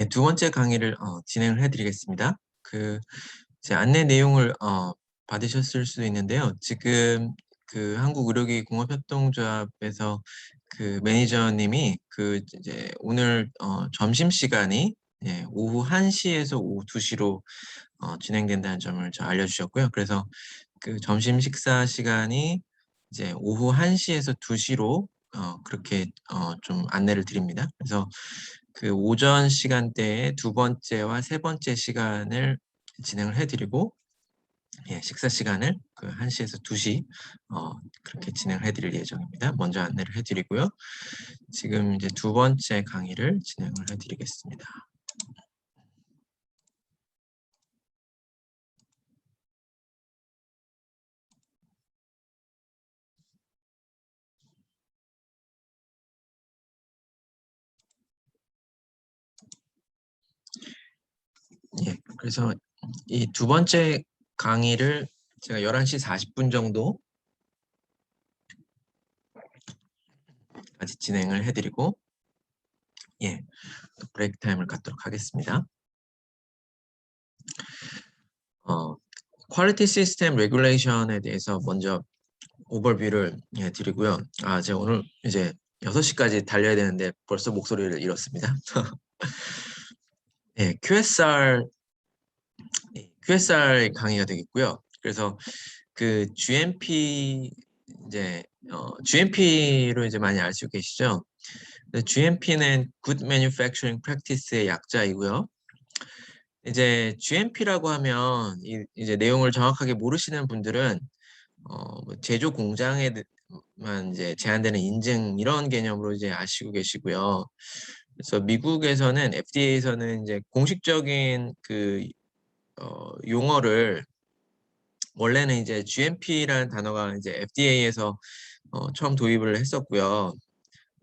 예, 두 번째 강의를 진행을 해드리겠습니다. 제 안내 내용을 받으셨을 수도 있는데요. 지금 한국의료기공업협동조합에서 매니저님이 이제 오늘 점심 시간이 오후 1시에서 오후 2시로 진행된다는 점을 알려주셨고요. 그래서 점심 식사 시간이 이제 오후 1시에서 2시로 그렇게 좀 안내를 드립니다. 그래서 오전 시간대에 두 번째와 세 번째 시간을 진행을 해드리고, 식사 시간을 1시에서 2시 그렇게 진행을 해드릴 예정입니다. 먼저 안내를 해드리고요. 지금 이제 두 번째 강의를 진행을 해드리겠습니다. 그래서 이 두 번째 강의를 제가 11시 40분 정도까지 진행을 해드리고, 또 브레이크 타임을 갖도록 하겠습니다. 퀄리티 시스템 레귤레이션에 대해서 먼저 오버뷰를 드리고요. 제가 오늘 이제 6시까지 달려야 되는데 벌써 목소리를 잃었습니다. QSR 강의가 되겠고요. 그래서 GMP로 이제 많이 알고 계시죠? GMP는 Good Manufacturing Practice의 약자이고요. 이제 GMP라고 하면 이제 내용을 정확하게 모르시는 분들은 제조 공장에만 이제 제한되는 인증 이런 개념으로 이제 아시고 계시고요. 그래서 미국에서는 FDA에서는 이제 공식적인 용어를 원래는 이제 GMP라는 단어가 이제 FDA에서 처음 도입을 했었고요.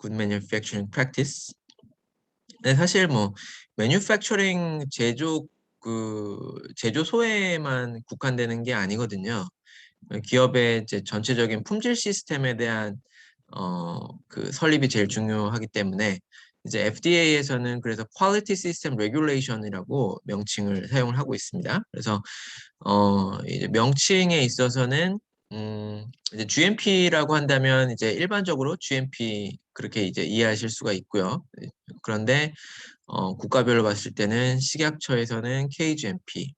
Good Manufacturing Practice. 근데 사실 Manufacturing 제조소에만 국한되는 게 아니거든요. 기업의 이제 전체적인 품질 시스템에 대한 설립이 제일 중요하기 때문에 이제 FDA에서는 그래서 Quality System Regulation이라고 명칭을 사용을 하고 있습니다. 그래서 이제 명칭에 있어서는 이제 GMP라고 한다면 이제 일반적으로 GMP 그렇게 이제 이해하실 수가 있고요. 그런데 국가별로 봤을 때는 식약처에서는 KGMP,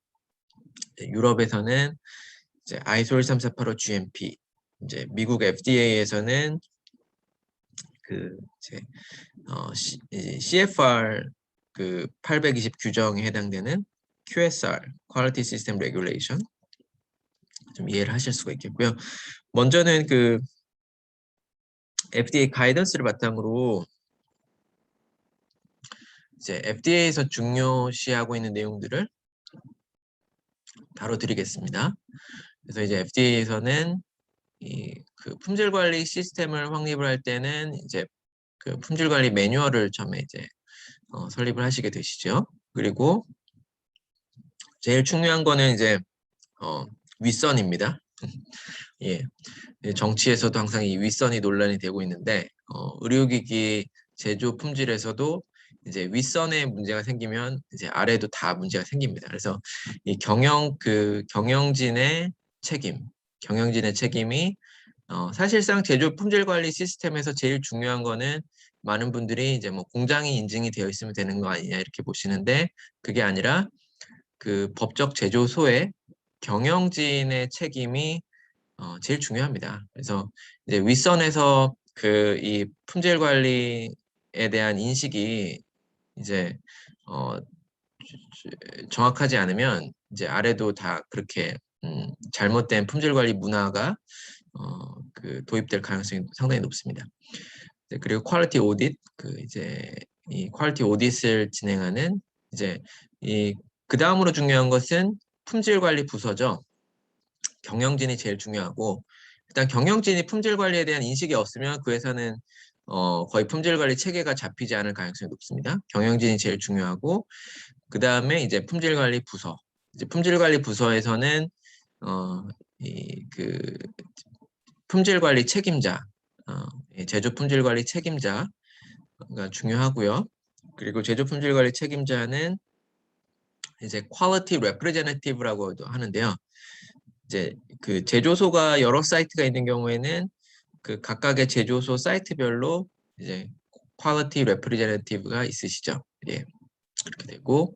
유럽에서는 이제 ISO 13485 GMP, 이제 미국 FDA에서는 CFR 820 규정에 해당되는 QSR, Quality System Regulation 좀 이해를 하실 수가 있겠고요. 먼저는 FDA 가이던스를 바탕으로 이제 FDA에서 중요시하고 있는 내용들을 다뤄드리겠습니다. 그래서 이제 FDA에서는 품질 관리 시스템을 확립을 할 때는 이제 품질 관리 매뉴얼을 처음에 이제 설립을 하시게 되시죠. 그리고 제일 중요한 거는 이제 윗선입니다. 정치에서도 항상 이 윗선이 논란이 되고 있는데 의료기기 제조 품질에서도 이제 윗선에 문제가 생기면 이제 아래도 다 문제가 생깁니다. 그래서 이 경영진의 책임이 사실상 제조 품질 관리 시스템에서 제일 중요한 거는 많은 분들이 이제 공장이 인증이 되어 있으면 되는 거 아니냐 이렇게 보시는데 그게 아니라 법적 제조소의 경영진의 책임이 제일 중요합니다. 그래서 이제 윗선에서 이 품질 관리에 대한 인식이 이제 정확하지 않으면 이제 아래도 다 그렇게 잘못된 품질 관리 문화가 도입될 가능성이 상당히 높습니다. 그리고 퀄리티 오딧, 이제 이 퀄리티 오딧을 진행하는 이제 그 다음으로 중요한 것은 품질 관리 부서죠. 경영진이 제일 중요하고 일단 경영진이 품질 관리에 대한 인식이 없으면 그 회사는 거의 품질 관리 체계가 잡히지 않을 가능성이 높습니다. 경영진이 제일 중요하고 그 다음에 이제 품질 관리 부서. 이제 품질 관리 부서에서는 품질 관리 책임자, 제조 품질 관리 책임자가 중요하고요. 그리고 제조 품질 관리 책임자는 이제 퀄리티 레프레젠티티브라고도 하는데요. 이제 그 제조소가 여러 사이트가 있는 경우에는 그 각각의 제조소 사이트별로 이제 퀄리티 레프레젠티티브가 있으시죠. 예. 그렇게 되고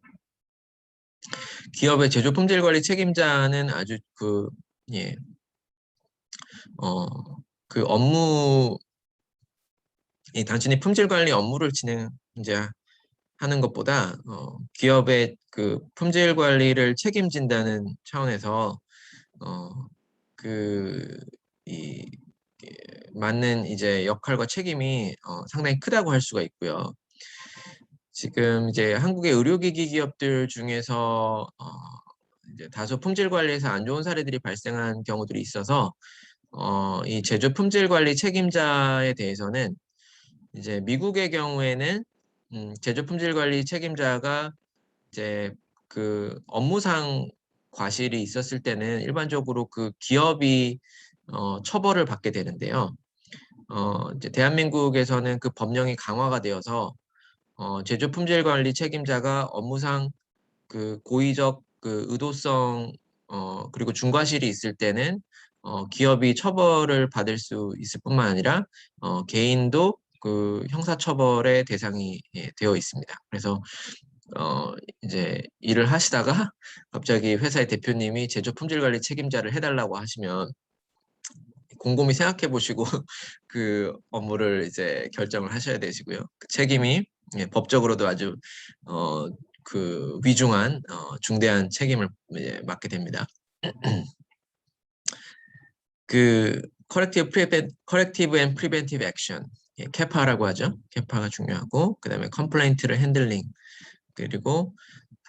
기업의 제조 품질 관리 책임자는 아주 예, 어, 그 업무 단순히 품질 관리 업무를 이제 하는 것보다 기업의 그 품질 관리를 책임진다는 차원에서 어, 그, 이, 맞는 이제 역할과 책임이 상당히 크다고 할 수가 있고요. 지금 이제 한국의 의료기기 기업들 중에서 이제 다소 품질 관리에서 안 좋은 사례들이 발생한 경우들이 있어서 이 제조 품질 관리 책임자에 대해서는 이제 미국의 경우에는 제조 품질 관리 책임자가 이제 그 업무상 과실이 있었을 때는 일반적으로 그 기업이 처벌을 받게 되는데요. 이제 대한민국에서는 그 법령이 강화가 되어서 제조 품질 관리 책임자가 업무상 그 고의적 그 의도성 그리고 중과실이 있을 때는 기업이 처벌을 받을 수 있을 뿐만 아니라 개인도 그 형사처벌의 대상이 되어 있습니다. 그래서 이제 일을 하시다가 갑자기 회사의 대표님이 제조 품질 관리 책임자를 해달라고 하시면 곰곰이 생각해 보시고 그 업무를 이제 결정을 하셔야 되시고요. 그 책임이 법적으로도 아주 그 위중한 중대한 책임을 맡게 됩니다. 그 corrective and preventive action, 캐파라고 하죠. 캐파가 중요하고 그다음에 컴플레인트를 핸들링 그리고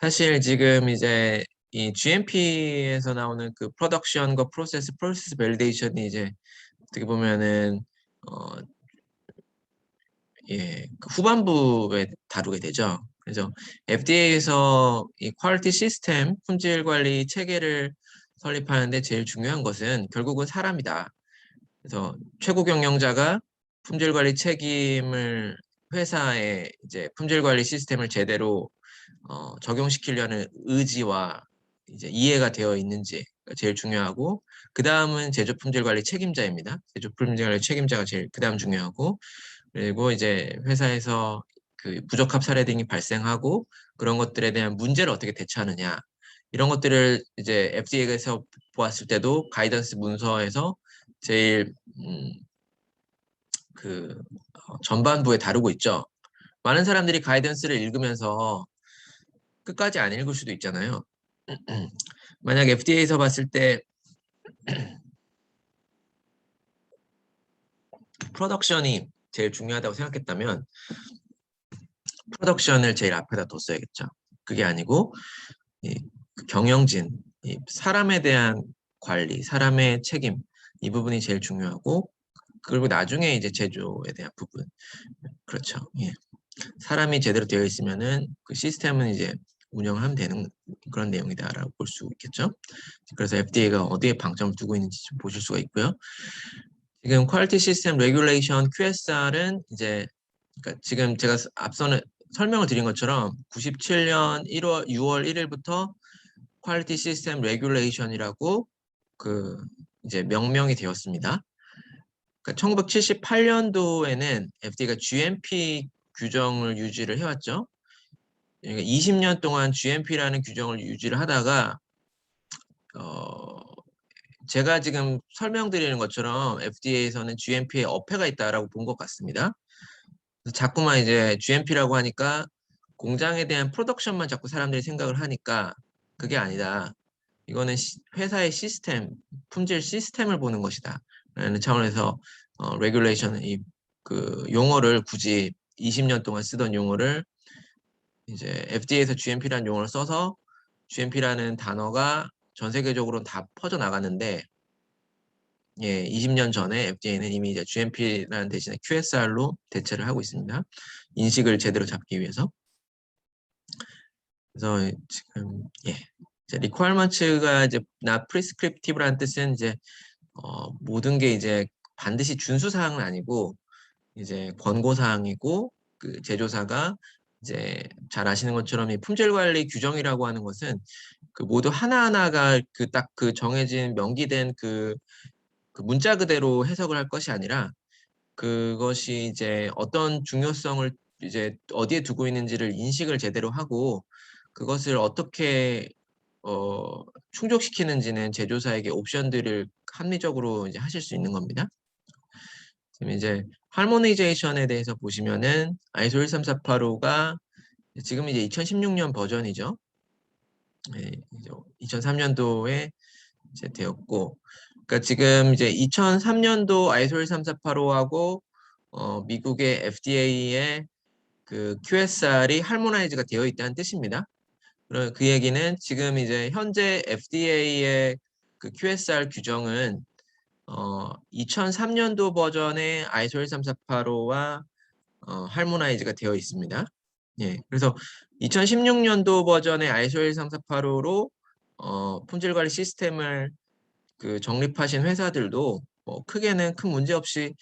사실 지금 이제 이 GMP에서 나오는 그 프로덕션과 프로세스 밸리데이션이 이제 어떻게 보면은 어, 그 후반부에 다루게 되죠. 그래서 FDA에서 이 퀄리티 시스템, 품질 관리 체계를 설립하는데 제일 중요한 것은 결국은 사람이다. 그래서 최고 경영자가 품질 관리 책임을 회사에 이제 품질 관리 시스템을 제대로 적용시키려는 의지와 이제 이해가 되어 있는지 제일 중요하고 그 다음은 제조 품질 관리 책임자입니다. 제조 품질 관리 책임자가 제일 그 다음 중요하고 그리고 이제 회사에서 그 부적합 사례 등이 발생하고 그런 것들에 대한 문제를 어떻게 대처하느냐 이런 것들을 이제 FDA에서 보았을 때도 가이던스 문서에서 제일 전반부에 다루고 있죠. 많은 사람들이 가이던스를 읽으면서 끝까지 안 읽을 수도 있잖아요. 만약 FDA에서 봤을 때 프로덕션이 제일 중요하다고 생각했다면 프로덕션을 제일 앞에다 뒀어야겠죠. 그게 아니고 그 경영진, 이 사람에 대한 관리, 사람의 책임 이 부분이 제일 중요하고 그리고 나중에 이제 제조에 대한 부분 그렇죠. 예. 사람이 제대로 되어 있으면은 그 시스템은 이제 운영하면 되는 그런 내용이다라고 볼 수 있겠죠. 그래서 FDA가 어디에 방점을 두고 있는지 좀 보실 수가 있고요. 지금 퀄리티 시스템 레귤레이션 QSR은 이제 그러니까 지금 제가 앞서는 설명을 드린 것처럼 97년 6월 1일부터 퀄리티 시스템 레귤레이션이라고 그 이제 명명이 되었습니다. 그러니까 1978년도에는 FDA가 GMP 규정을 유지를 해왔죠. 그러니까 20년 동안 GMP라는 규정을 유지를 하다가 제가 지금 설명드리는 것처럼 FDA에서는 GMP에 어폐가 있다라고 본 것 같습니다. 자꾸만 이제 GMP라고 하니까 공장에 대한 프로덕션만 자꾸 사람들이 생각을 하니까 그게 아니다. 이거는 회사의 시스템, 품질 시스템을 보는 것이다. 라는 차원에서 레귤레이션 그 용어를 굳이 20년 동안 쓰던 용어를 이제 FDA에서 GMP라는 용어를 써서 GMP라는 단어가 전 세계적으로 다 퍼져 나갔는데 20년 전에 FDA는 이미 이제 GMP라는 대신에 QSR로 대체를 하고 있습니다. 인식을 제대로 잡기 위해서. 그래서 지금 이제 requirements가 이제 not prescriptive라는 뜻은 이제 모든 게 이제 반드시 준수 사항은 아니고 이제 권고 사항이고 그 제조사가 이제 잘 아시는 것처럼 이 품질 관리 규정이라고 하는 것은 그 모두 하나하나가 그 딱 그 정해진 명기된 그 문자 그대로 해석을 할 것이 아니라 그것이 이제 어떤 중요성을 이제 어디에 두고 있는지를 인식을 제대로 하고 그것을 어떻게 충족시키는지는 제조사에게 옵션들을 합리적으로 이제 하실 수 있는 겁니다. 지금 이제 하모니제이션에 대해서 보시면은 ISO 13485가 지금 이제 2016년 버전이죠. 네, 2003년도에 이제 되었고, 그러니까 지금 이제 2003년도 ISO 13485하고 미국의 FDA의 그 QSR이 할모나이즈가 되어 있다는 뜻입니다. 그 얘기는 지금 이제 현재 FDA의 그 QSR 규정은 2003년도 버전의 ISO 13485와 할모나이즈가 되어 있습니다. 예, 그래서 2016년도 버전의 ISO 13485로 품질 관리 시스템을 그 정립하신 회사들도 뭐 크게는 큰 문제 없이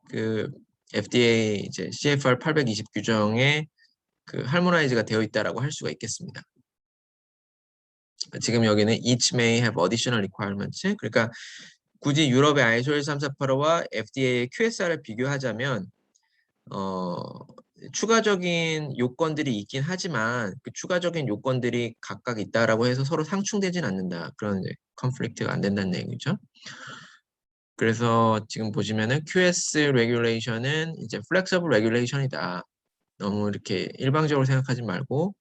그 FDA 이제 CFR 820 규정에 그 할모나이즈가 되어 있다라고 할 수가 있겠습니다. 지금 여기는 each may have additional requirements. 그러니까 굳이 유럽의 ISO 13485와 FDA의 QSR을 비교하자면 추가적인 요건들이 있긴 하지만 그 추가적인 요건들이 각각 있다라고 해서 서로 상충되진 않는다. 그런 이제 컨플릭트가 안 된다는 얘기죠. 그래서 지금 보시면은 QS regulation은 이제 flexible regulation이다. 너무 이렇게 일방적으로 생각하지 말고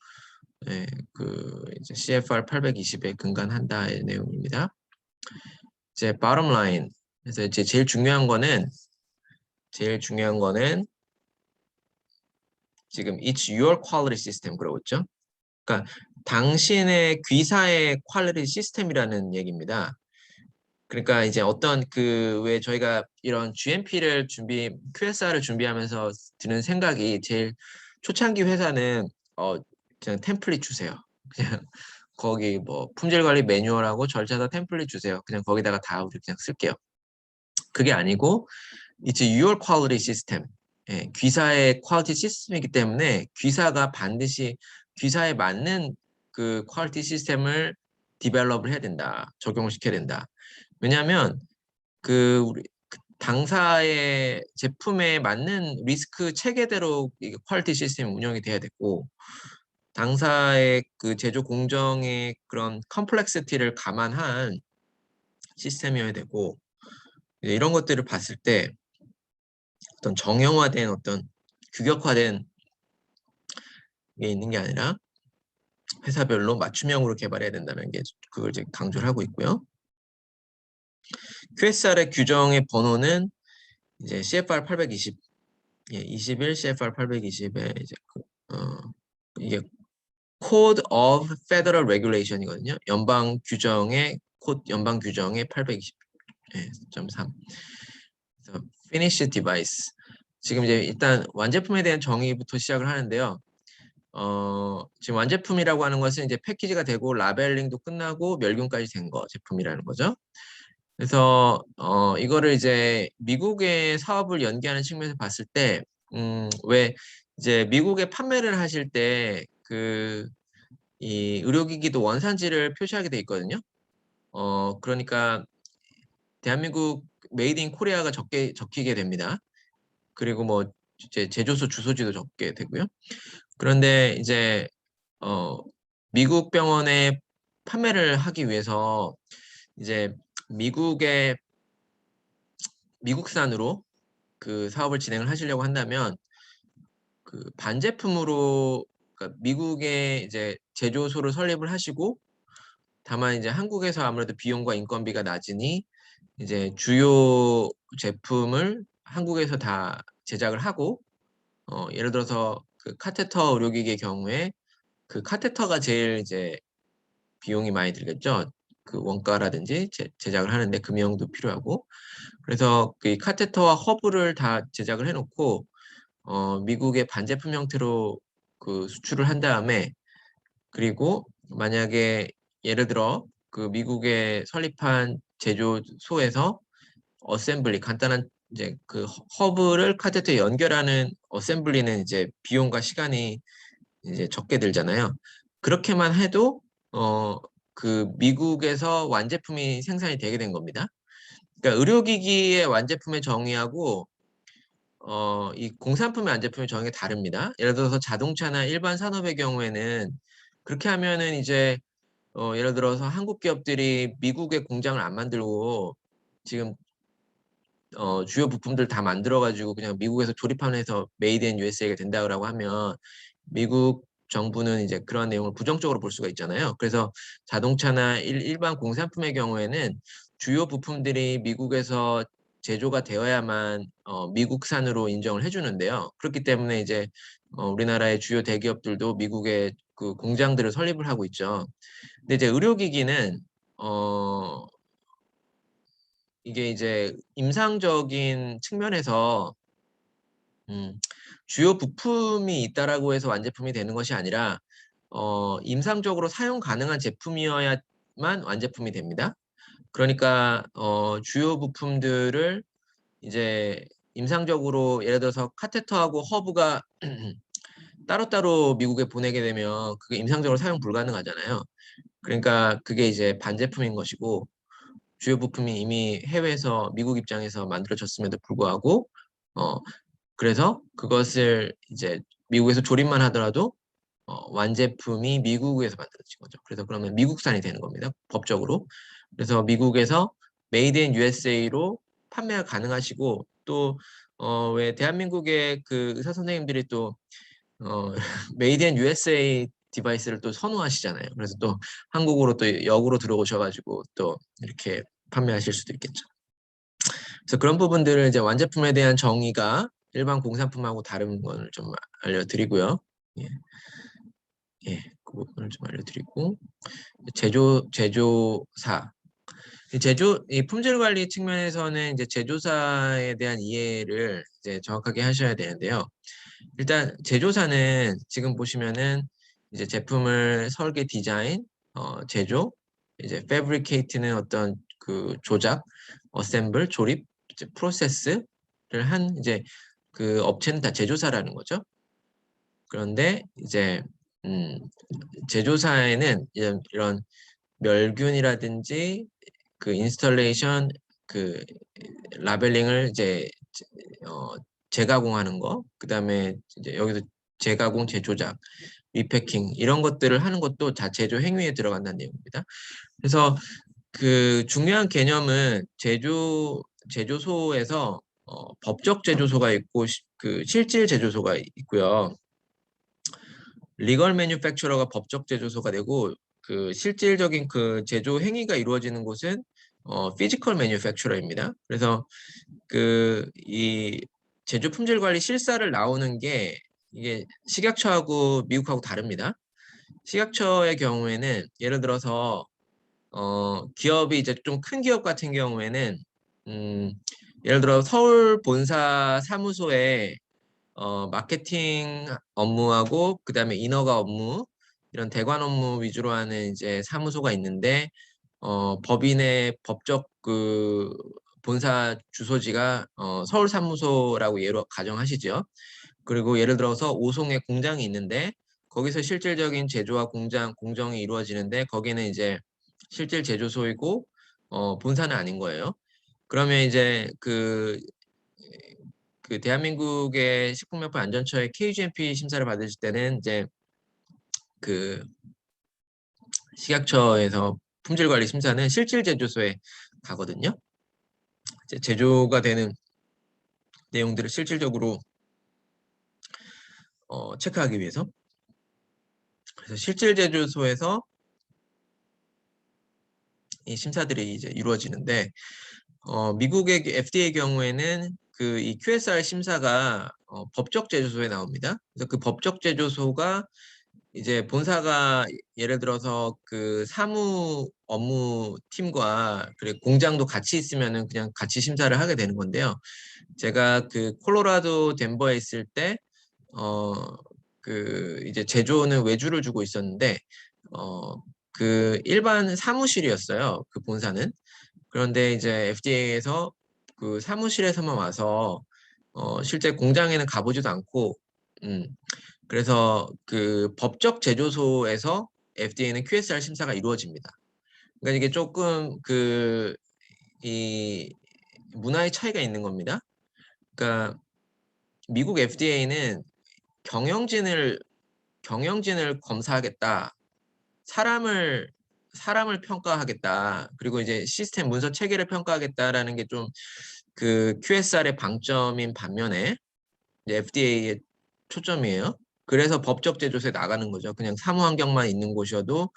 예, 그 이제 CFR 820에 근간한다의 내용입니다. 이제 bottom line. 그래서 이제 제일 중요한 거는 지금 it's your quality system 그러고 있죠. 그러니까 당신의 귀사의 퀄리티 시스템이라는 얘기입니다. 그러니까 이제 어떤 그 왜 저희가 이런 GMP를 QSR을 준비하면서 드는 생각이 제일 초창기 회사는 그냥 템플릿 주세요. 그냥 거기 뭐 품질 관리 매뉴얼하고 절차서 템플릿 주세요. 그냥 거기다가 다 우리 그냥 쓸게요. 그게 아니고 이제 your quality system. 예, 귀사의 퀄리티 시스템이기 때문에 귀사가 반드시 귀사에 맞는 그 퀄리티 시스템을 디벨롭을 해야 된다. 적용을 시켜야 된다. 왜냐하면 우리 당사의 제품에 맞는 리스크 체계대로 퀄리티 시스템이 운영이 돼야 되고 당사의 그 제조 공정의 그런 컴플렉시티를 감안한 시스템이어야 되고 이런 것들을 봤을 때 어떤 정형화된 어떤 규격화된 게 있는 게 아니라 회사별로 맞춤형으로 개발해야 된다는 게 그걸 이제 강조를 하고 있고요. QSR의 규정의 번호는 이제 CFR 820, 21 CFR 820에 이제 이게 Code of Federal Regulation이거든요. 연방 규정의 820.3. 그래서 Finished Device. 지금 이제 일단 완제품에 대한 정의부터 시작을 하는데요. 지금 완제품이라고 하는 것은 이제 패키지가 되고 라벨링도 끝나고 멸균까지 된 거 제품이라는 거죠. 그래서 이거를 이제 미국의 사업을 연계하는 측면에서 봤을 때 왜 이제 미국에 판매를 하실 때 이 의료기기도 원산지를 표시하게 돼 있거든요. 그러니까 대한민국 메이드 인 코리아가 적히게 됩니다. 그리고 뭐 이제 제조소 주소지도 적게 되고요. 그런데 이제 미국 병원에 판매를 하기 위해서 이제 미국산으로 그 사업을 진행을 하시려고 한다면 그 반제품으로 그러니까 미국에 이제 제조소를 설립을 하시고 다만 이제 한국에서 아무래도 비용과 인건비가 낮으니 이제 주요 제품을 한국에서 다 제작을 하고 예를 들어서 그 카테터 의료기기의 경우에 그 카테터가 제일 이제 비용이 많이 들겠죠. 그 원가라든지 제작을 하는데 금형도 필요하고 그래서 그 카테터와 허브를 다 제작을 해놓고 미국의 반제품 형태로 그 수출을 한 다음에 그리고 만약에 예를 들어 그 미국에 설립한 제조소에서 어셈블리 간단한 이제 그 허브를 카테터에 연결하는 어셈블리는 이제 비용과 시간이 이제 적게 들잖아요. 그렇게만 해도 그 미국에서 완제품이 생산이 되게 된 겁니다. 그러니까 의료기기의 완제품의 정의하고 이 공산품의 완제품의 정의가 다릅니다. 예를 들어서 자동차나 일반 산업의 경우에는 그렇게 하면은 이제 예를 들어서 한국 기업들이 미국에 공장을 안 만들고 지금 주요 부품들 다 만들어가지고 그냥 미국에서 조립하면서 메이드 인 USA가 된다고 하면 미국 정부는 이제 그런 내용을 부정적으로 볼 수가 있잖아요. 그래서 자동차나 일반 공산품의 경우에는 주요 부품들이 미국에서 제조가 되어야만 미국산으로 인정을 해주는데요. 그렇기 때문에 이제 우리나라의 주요 대기업들도 미국에 그 공장들을 설립을 하고 있죠. 근데 이제 의료기기는 이게 이제 임상적인 측면에서 주요 부품이 있다라고 해서 완제품이 되는 것이 아니라 임상적으로 사용 가능한 제품이어야만 완제품이 됩니다. 그러니까 주요 부품들을 이제 임상적으로 예를 들어서 카테터하고 허브가 따로따로 미국에 보내게 되면 그게 임상적으로 사용 불가능하잖아요. 그러니까 그게 이제 반제품인 것이고 주요 부품이 이미 해외에서 미국 입장에서 만들어졌음에도 불구하고 어 그래서 그것을 이제 미국에서 조립만 하더라도 완제품이 미국에서 만들어진 거죠. 그래서 그러면 미국산이 되는 겁니다. 법적으로. 그래서 미국에서 메이드 인 USA로 판매가 가능하시고 또 왜 대한민국의 그 의사 선생님들이 또 메이드 인 USA 디바이스를 또 선호하시잖아요. 그래서 또 한국으로 또 역으로 들어오셔가지고 또 이렇게 판매하실 수도 있겠죠. 그래서 그런 부분들을 이제 완제품에 대한 정의가 일반 공산품하고 다른 걸 좀 알려드리고요. 예, 예, 그 부분을 좀 알려드리고 제조사 이 품질 관리 측면에서는 이제 제조사에 대한 이해를 이제 정확하게 하셔야 되는데요. 일단 제조사는 지금 보시면은 이제 제품을 설계, 디자인, 제조, 이제 fabricate는 어떤 그 조작, 어셈블, 조립, 이제 프로세스를 한 이제 그 업체는 다 제조사라는 거죠. 그런데 이제 음, 제조사에는 이런 멸균이라든지 그 인스톨레이션 그 라벨링을 이제 어, 재가공하는 거, 그다음에 이제 여기서 재가공, 재조작, 리패킹 이런 것들을 하는 것도 다 제조 행위에 들어간다는 내용입니다. 그래서 그 중요한 개념은 제조소에서 법적 제조소가 있고 그 실질 제조소가 있고요. 리걸 매뉴팩처러가 법적 제조소가 되고 그 실질적인 그 제조 행위가 이루어지는 곳은 피지컬 매뉴팩처러입니다. 그래서 그 이 제조 품질 관리 실사를 나오는 게 이게 식약처하고 미국하고 다릅니다. 식약처의 경우에는 예를 들어서 기업이 이제 좀 큰 기업 같은 경우에는 음, 예를 들어 서울 본사 사무소에 마케팅 업무하고 그다음에 인허가 업무 이런 대관 업무 위주로 하는 이제 사무소가 있는데 법인의 법적 그 본사 주소지가 서울 사무소라고 예로 가정하시죠. 그리고 예를 들어서 오송에 공장이 있는데 거기서 실질적인 제조와 공정이 이루어지는데 거기는 이제 실질 제조소이고 본사는 아닌 거예요. 그러면 이제 그 대한민국의 식품藥품안전처의 KGMP 심사를 받으실 때는 이제 그 식약처에서 품질관리 심사는 실질 제조소에 가거든요. 이제 제조가 되는 내용들을 실질적으로 체크하기 위해서. 그래서 실질 제조소에서 이 심사들이 이제 이루어지는데 미국의 FDA 경우에는 그 이 QSR 심사가 법적 제조소에 나옵니다. 그래서 그 법적 제조소가 이제 본사가 예를 들어서 그 사무 업무 팀과 그리고 공장도 같이 있으면은 그냥 같이 심사를 하게 되는 건데요. 제가 그 콜로라도 덴버에 있을 때 그 이제 제조는 외주를 주고 있었는데 그 일반 사무실이었어요. 그 본사는. 그런데 이제 FDA에서 그 사무실에서만 와서 실제 공장에는 가보지도 않고 음, 그래서 그 법적 제조소에서 FDA는 QSR 심사가 이루어집니다. 그러니까 이게 조금 이 문화의 차이가 있는 겁니다. 그러니까 미국 FDA는 경영진을 검사하겠다. 사람을 평가하겠다. 그리고 이제 시스템 문서 체계를 평가하겠다라는 게 좀 그 QSR의 방점인 반면에 FDA의 초점이에요. 그래서 법적 제조소에 나가는 거죠. 그냥 사무 환경만 있는 곳이어도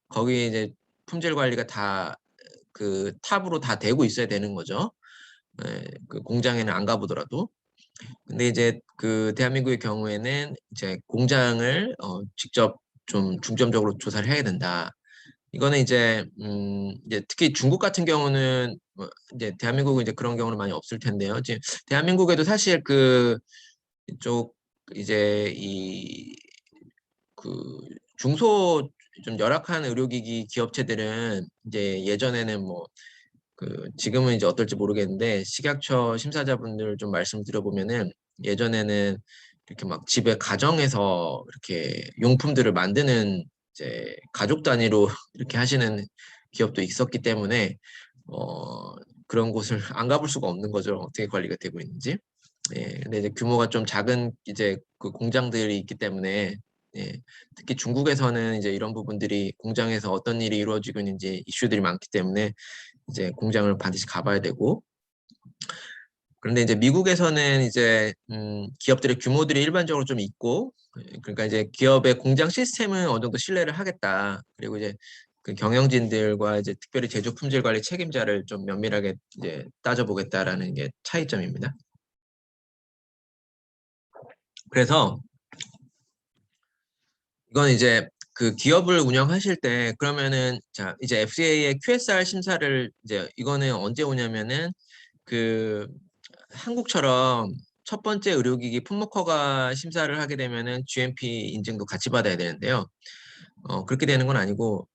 거기에 이제 품질 관리가 다 그 탑으로 다 되고 있어야 되는 거죠. 예, 그 공장에는 안 가보더라도. 근데 이제 그 대한민국의 경우에는 이제 공장을 직접 좀 중점적으로 조사를 해야 된다. 이거는 이제 특히 중국 같은 경우는 뭐 이제 대한민국은 이제 그런 경우는 많이 없을 텐데요. 지금 대한민국에도 사실 이쪽 이제 그 중소 좀 열악한 의료기기 기업체들은 이제 예전에는 뭐 지금은 이제 어떨지 모르겠는데 식약처 심사자분들 좀 말씀드려보면은 예전에는 이렇게 막 집에 가정에서 이렇게 용품들을 만드는 이제 가족 단위로 이렇게 하시는 기업도 있었기 때문에 어 그런 곳을 안 가볼 수가 없는 거죠. 어떻게 관리가 되고 있는지. 예, 근데 이제 규모가 좀 작은 이제 그 공장들이 있기 때문에 예, 특히 중국에서는 이제 이런 부분들이 공장에서 어떤 일이 이루어지고 있는지 이슈들이 많기 때문에 이제 공장을 반드시 가봐야 되고 그런데 이제 미국에서는 이제 기업들의 규모들이 일반적으로 좀 있고 그러니까 이제 기업의 공장 시스템은 어느 정도 신뢰를 하겠다. 그리고 이제 그 경영진들과 이제 특별히 제조 품질 관리 책임자를 좀 면밀하게 이제 따져보겠다라는 게 차이점입니다. 그래서 이건 이제 그 기업을 운영하실 때 그러면은 자 이제 FDA의 QSR 심사를 이제 이거는 언제 오냐면은 그 한국처럼 첫 번째 의료기기 품목허가 심사를 하게 되면은 GMP 인증도 같이 받아야 되는데요. 그렇게 되는 건 아니고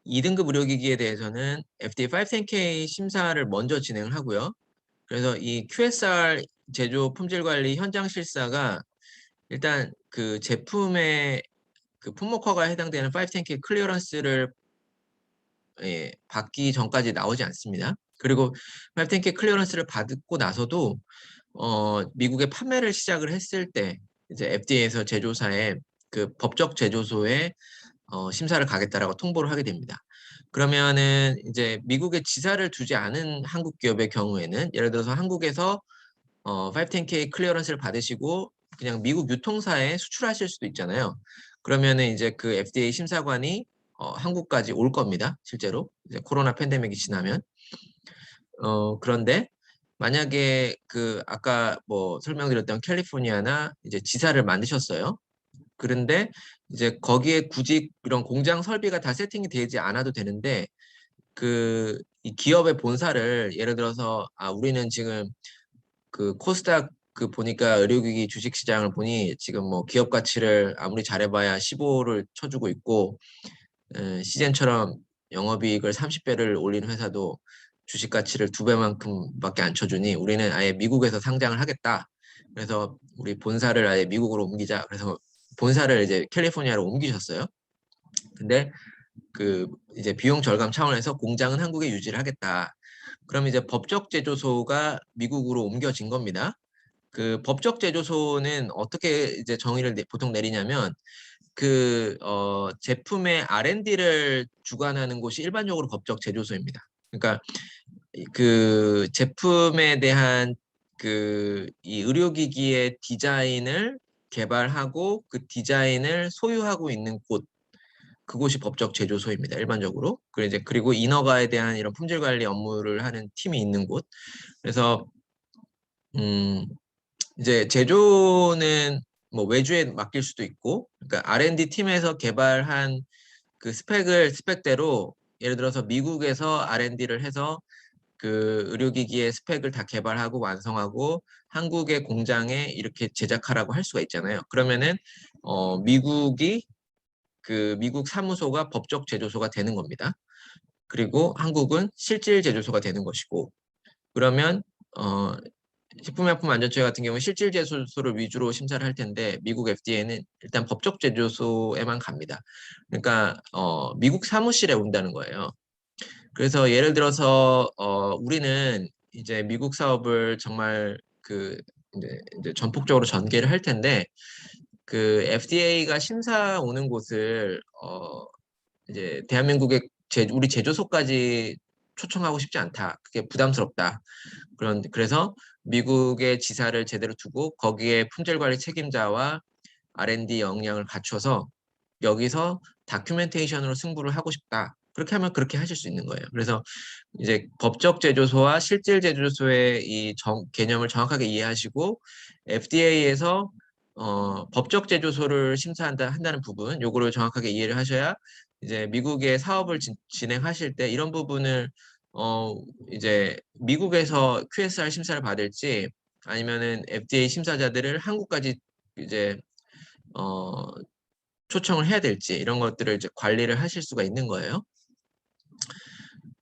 2등급 의료기기에 대해서는 FDA 510K 심사를 먼저 진행을 하고요. 그래서 이 QSR 제조 품질 관리 현장 실사가 일단 그 제품의 그 품목 허가에 해당되는 510K 클리어런스를 받기 전까지 나오지 않습니다. 그리고 510K 클리어런스를 받고 나서도 미국에 판매를 시작을 했을 때 이제 FDA에서 제조사에 그 법적 제조소에 심사를 가겠다라고 통보를 하게 됩니다. 그러면은 이제 미국에 지사를 두지 않은 한국 기업의 경우에는 예를 들어서 한국에서 510K 클리어런스를 받으시고 그냥 미국 유통사에 수출하실 수도 있잖아요. 그러면은 이제 그 FDA 심사관이 한국까지 올 겁니다. 실제로 이제 코로나 팬데믹이 지나면 그런데 만약에 그 아까 뭐 설명드렸던 캘리포니아나 이제 지사를 만드셨어요. 그런데 이제 거기에 굳이 이런 공장 설비가 다 세팅이 되지 않아도 되는데 이 기업의 본사를 예를 들어서 우리는 지금 그 코스닥 그 보니까 의료기기 주식시장을 보니 지금 뭐 기업 가치를 아무리 잘해봐야 15를 쳐주고 있고 시젠처럼 영업이익을 30배를 올린 회사도 주식 가치를 2배만큼밖에 안 쳐주니 우리는 아예 미국에서 상장을 하겠다. 그래서 우리 본사를 아예 미국으로 옮기자. 그래서 본사를 이제 캘리포니아로 옮기셨어요. 근데 그 이제 비용 절감 차원에서 공장은 한국에 유지를 하겠다. 그럼 이제 법적 제조소가 미국으로 옮겨진 겁니다. 그 법적 제조소는 어떻게 이제 정의를 보통 내리냐면 제품의 R&D를 주관하는 곳이 일반적으로 법적 제조소입니다. 그러니까 그 제품에 대한 이 의료기기의 디자인을 개발하고 그 디자인을 소유하고 있는 곳 그곳이 법적 제조소입니다. 일반적으로. 그리고 인허가에 대한 이런 품질 관리 업무를 하는 팀이 있는 곳. 그래서 음 이제 제조는 뭐 외주에 맡길 수도 있고, 그러니까 R&D 팀에서 개발한 그 스펙대로 예를 들어서 미국에서 R&D를 해서 그 의료기기의 스펙을 다 개발하고 완성하고 한국의 공장에 이렇게 제작하라고 할 수가 있잖아요. 그러면은 미국 사무소가 법적 제조소가 되는 겁니다. 그리고 한국은 실질 제조소가 되는 것이고 그러면 식품의약품안전처 같은 경우는 실질 제조소를 위주로 심사를 할 텐데 미국 FDA는 일단 법적 제조소에만 갑니다. 그러니까 미국 사무실에 온다는 거예요. 그래서 예를 들어서 우리는 이제 미국 사업을 정말 그 이제 전폭적으로 전개를 할 텐데 그 FDA가 심사 오는 곳을 이제 대한민국의 우리 제조소까지 초청하고 싶지 않다. 그게 부담스럽다. 그래서 미국의 지사를 제대로 두고 거기에 품질관리 책임자와 R&D 역량을 갖춰서 여기서 다큐멘테이션으로 승부를 하고 싶다. 그렇게 하면 그렇게 하실 수 있는 거예요. 그래서 이제 법적 제조소와 실질 제조소의 이 개념을 정확하게 이해하시고 FDA에서 법적 제조소를 한다는 부분, 요거를 정확하게 이해를 하셔야 이제 미국의 사업을 진행하실 때 이런 부분을 이제 미국에서 QSR 심사를 받을지 아니면은 FDA 심사자들을 한국까지 이제 어, 초청을 해야 될지 이런 것들을 이제 관리를 하실 수가 있는 거예요.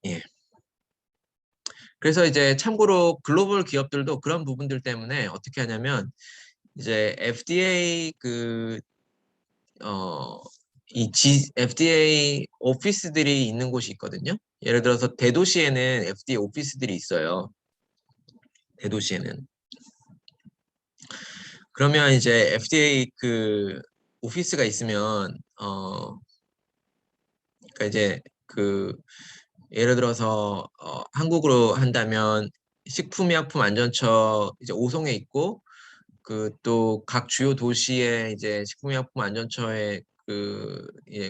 예. 그래서 이제 참고로 글로벌 기업들도 그런 부분들 때문에 어떻게 하냐면 이제 FDA FDA 오피스들이 있는 곳이 있거든요. 예를 들어서 대도시에는 FDA 오피스들이 있어요. 대도시에는. 그러면 이제 FDA 그 오피스가 있으면 그러니까 이제 예를 들어서 한국으로 한다면 식품의약품안전처 이제 오송에 있고 또 각 주요 도시에 이제 식품의약품안전처의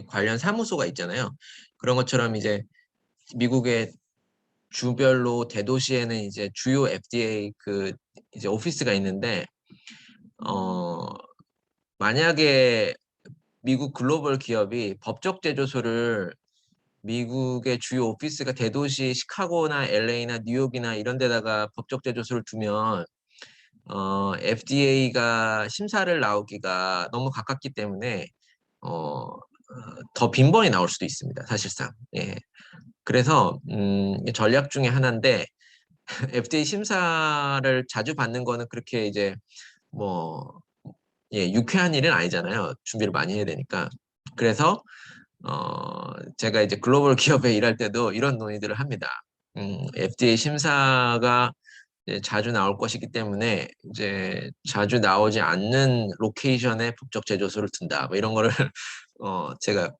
관련 사무소가 있잖아요. 그런 것처럼 이제 미국의 주별로 대도시에는 이제 주요 FDA 이제 오피스가 있는데 어 만약에 미국 글로벌 기업이 법적 제조소를 미국의 주요 오피스가 대도시 시카고나 LA나 뉴욕이나 이런 데다가 법적 제조소를 두면 FDA가 심사를 나오기가 너무 가깝기 때문에 더 빈번히 나올 수도 있습니다. 사실상. 예. 그래서 전략 중에 하나인데 FDA 심사를 자주 받는 거는 그렇게 이제 뭐 유쾌한 일은 아니잖아요. 준비를 많이 해야 되니까. 그래서 제가 이제 글로벌 기업에 일할 때도 이런 논의들을 합니다. FDA 심사가 이제 자주 나올 것이기 때문에 이제 자주 나오지 않는 로케이션에 법적 제조소를 둔다. 뭐 이런 거를 제가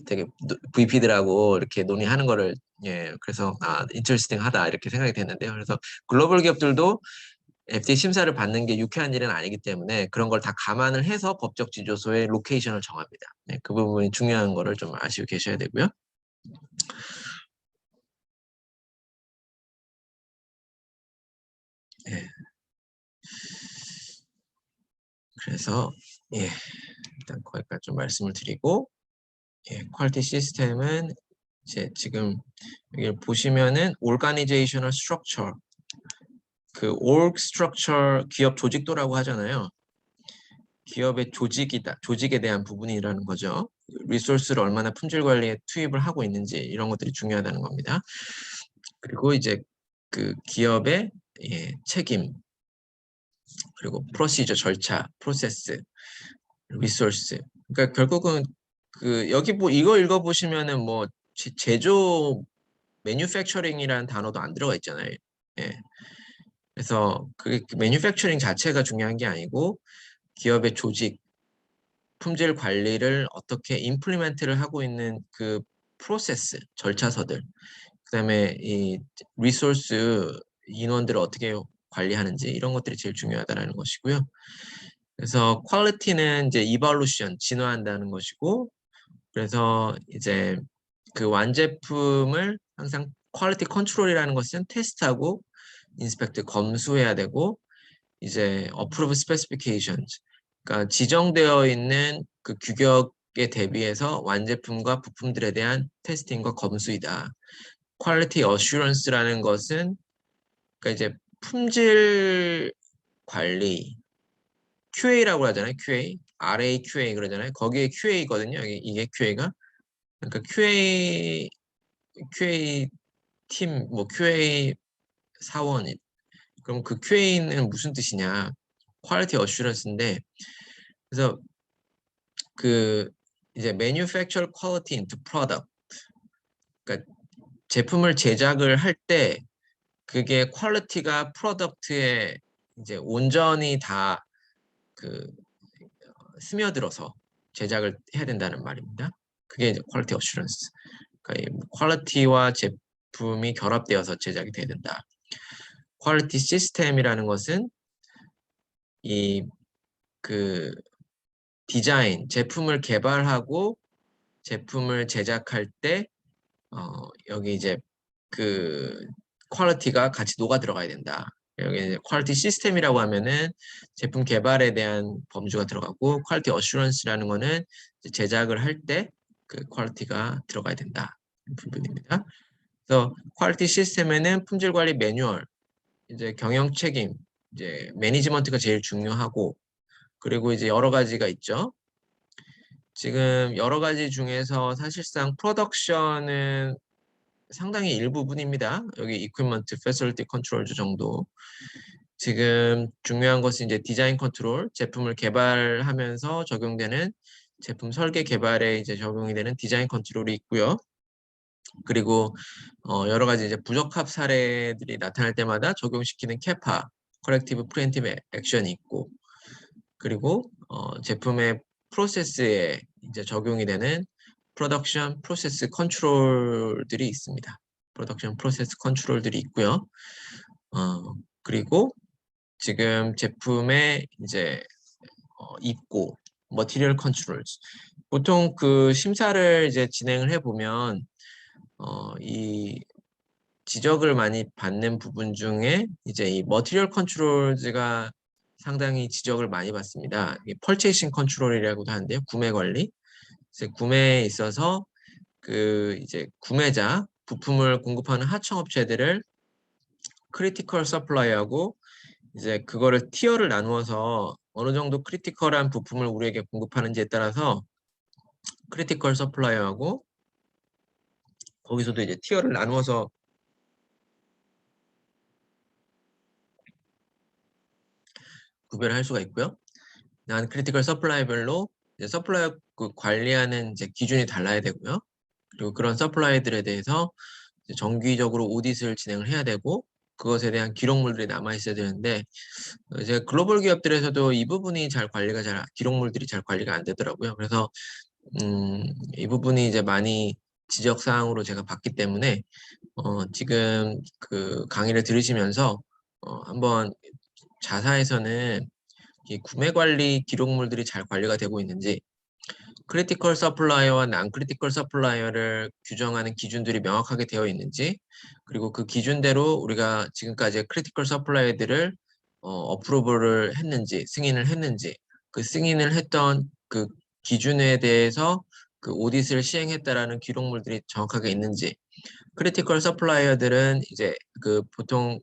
되게 VP들하고 이렇게 논의하는 거를 그래서 인터레스팅하다 이렇게 생각이 됐는데요. 그래서 글로벌 기업들도 FDA 심사를 받는 게 유쾌한 일은 아니기 때문에 그런 걸 다 감안을 해서 법적 지조소의 로케이션을 정합니다. 네, 그 부분이 중요한 거를 좀 아시고 계셔야 되고요. 네. 그래서 일단 거기까지 좀 말씀을 드리고 퀄리티 시스템은 이제 지금 여기 보시면은 organizational structure org structure 기업 조직도라고 하잖아요. 기업의 조직에 대한 부분이라는 거죠. 리소스를 얼마나 품질 관리에 투입을 하고 있는지 이런 것들이 중요하다는 겁니다. 그리고 이제 기업의 책임, 그리고 프로시저 절차, 프로세스, 리소스. 그러니까 결국은 여기 이거 읽어보시면은 뭐 제조 매뉴팩처링이라는 단어도 안 들어가 있잖아요. 예. 그래서 매뉴팩처링 자체가 중요한 게 아니고 기업의 조직, 품질 관리를 어떻게 임플리멘트를 하고 있는 프로세스, 절차서들, 그다음에 이 리소스 인원들을 어떻게 관리하는지 이런 것들이 제일 중요하다는 것이고요. 그래서 퀄리티는 이제 이발루션, 진화한다는 것이고, 그래서 이제 완제품을 항상 퀄리티 컨트롤이라는 것은 테스트하고 인스펙트 검수해야 되고, 이제 approve specifications, 그러니까 지정되어 있는 규격에 대비해서 완제품과 부품들에 대한 테스팅과 검수이다. 퀄리티 어슈런스라는 것은 그러니까 이제 품질 관리 QA라고 하잖아요. QA, RAQA 그러잖아요. 거기에 QA거든요. 이게 QA가 그러니까 QA 팀, 뭐 QA 사원 그럼 그 QA는 무슨 뜻이냐? 퀄리티 어슈런스인데, 그래서 그 이제 manufacture quality into product. 그러니까 제품을 제작을 할 때 그게 퀄리티가 프로덕트에 이제 온전히 다 그 스며들어서 제작을 해야 된다는 말입니다. 그게 이제 퀄리티 어슈런스. 그러니까 이 퀄리티와 제품이 결합되어서 제작이 돼야 된다. 퀄리티 시스템이라는 것은 이 그 디자인, 제품을 개발하고 제품을 제작할 때 여기 이제 그 퀄리티가 같이 녹아 들어가야 된다. 여기 이제 퀄리티 시스템이라고 하면은 제품 개발에 대한 범주가 들어가고 퀄리티 어슈런스라는 거는 제작을 할 때 그 퀄리티가 들어가야 된다. 부분입니다. 그래서 퀄리티 시스템에는 품질 관리 매뉴얼, 이제 경영 책임, 이제 매니지먼트가 제일 중요하고 그리고 이제 여러 가지가 있죠. 지금 여러 가지 중에서 사실상 프로덕션은 상당히 일부분입니다. 여기 이퀴먼트, 패시리티 컨트롤 정도. 지금 중요한 것은 이제 디자인 컨트롤, 제품을 개발하면서 적용되는 제품 설계 개발에 이제 적용이 되는 디자인 컨트롤이 있고요. 그리고 여러 가지 이제 부적합 사례들이 나타날 때마다 적용시키는 캐파, 커렉티브 프리엠티브 액션이 있고, 그리고 제품의 프로세스에 이제 적용이 되는 프로덕션 프로세스 컨트롤들이 있습니다. 프로덕션 프로세스 컨트롤들이 있고요. 그리고 지금 제품의 이제 입고 머티리얼 컨트롤 보통 그 심사를 이제 진행을 해보면 이 지적을 많이 받는 부분 중에 이제 이 머티리얼 컨트롤즈가 상당히 지적을 많이 받습니다. 펄체이싱 컨트롤이라고도 하는데요. 구매 관리. 구매에 있어서 그 이제 구매자 부품을 공급하는 하청업체들을 크리티컬 서플라이하고 이제 그거를 티어를 나누어서 어느 정도 크리티컬한 부품을 우리에게 공급하는지에 따라서 크리티컬 서플라이어하고 거기서도 이제 티어를 나누어서 구별할 수가 있고요. 난 크리티컬 서플라이별로 이제 서플라이어 그 관리하는 이제 기준이 달라야 되고요. 그리고 그런 서플라이들에 대해서 정기적으로 오디트를 진행을 해야 되고 그것에 대한 기록물들이 남아 있어야 되는데 이제 글로벌 기업들에서도 이 부분이 잘 관리가 기록물들이 잘 관리가 안 되더라고요. 그래서 이 부분이 이제 많이 지적 사항으로 제가 봤기 때문에 지금 그 강의를 들으시면서 한번 자사에서는 이 구매 관리 기록물들이 잘 관리가 되고 있는지 크리티컬 서플라이어와 난 크리티컬 서플라이어를 규정하는 기준들이 명확하게 되어 있는지 그리고 그 기준대로 우리가 지금까지 크리티컬 서플라이어들을 어프로브를 했는지 승인을 했는지 그 승인을 했던 그 기준에 대해서 그 오디트를 시행했다라는 기록물들이 정확하게 있는지 크리티컬 서플라이어들은 이제 그 보통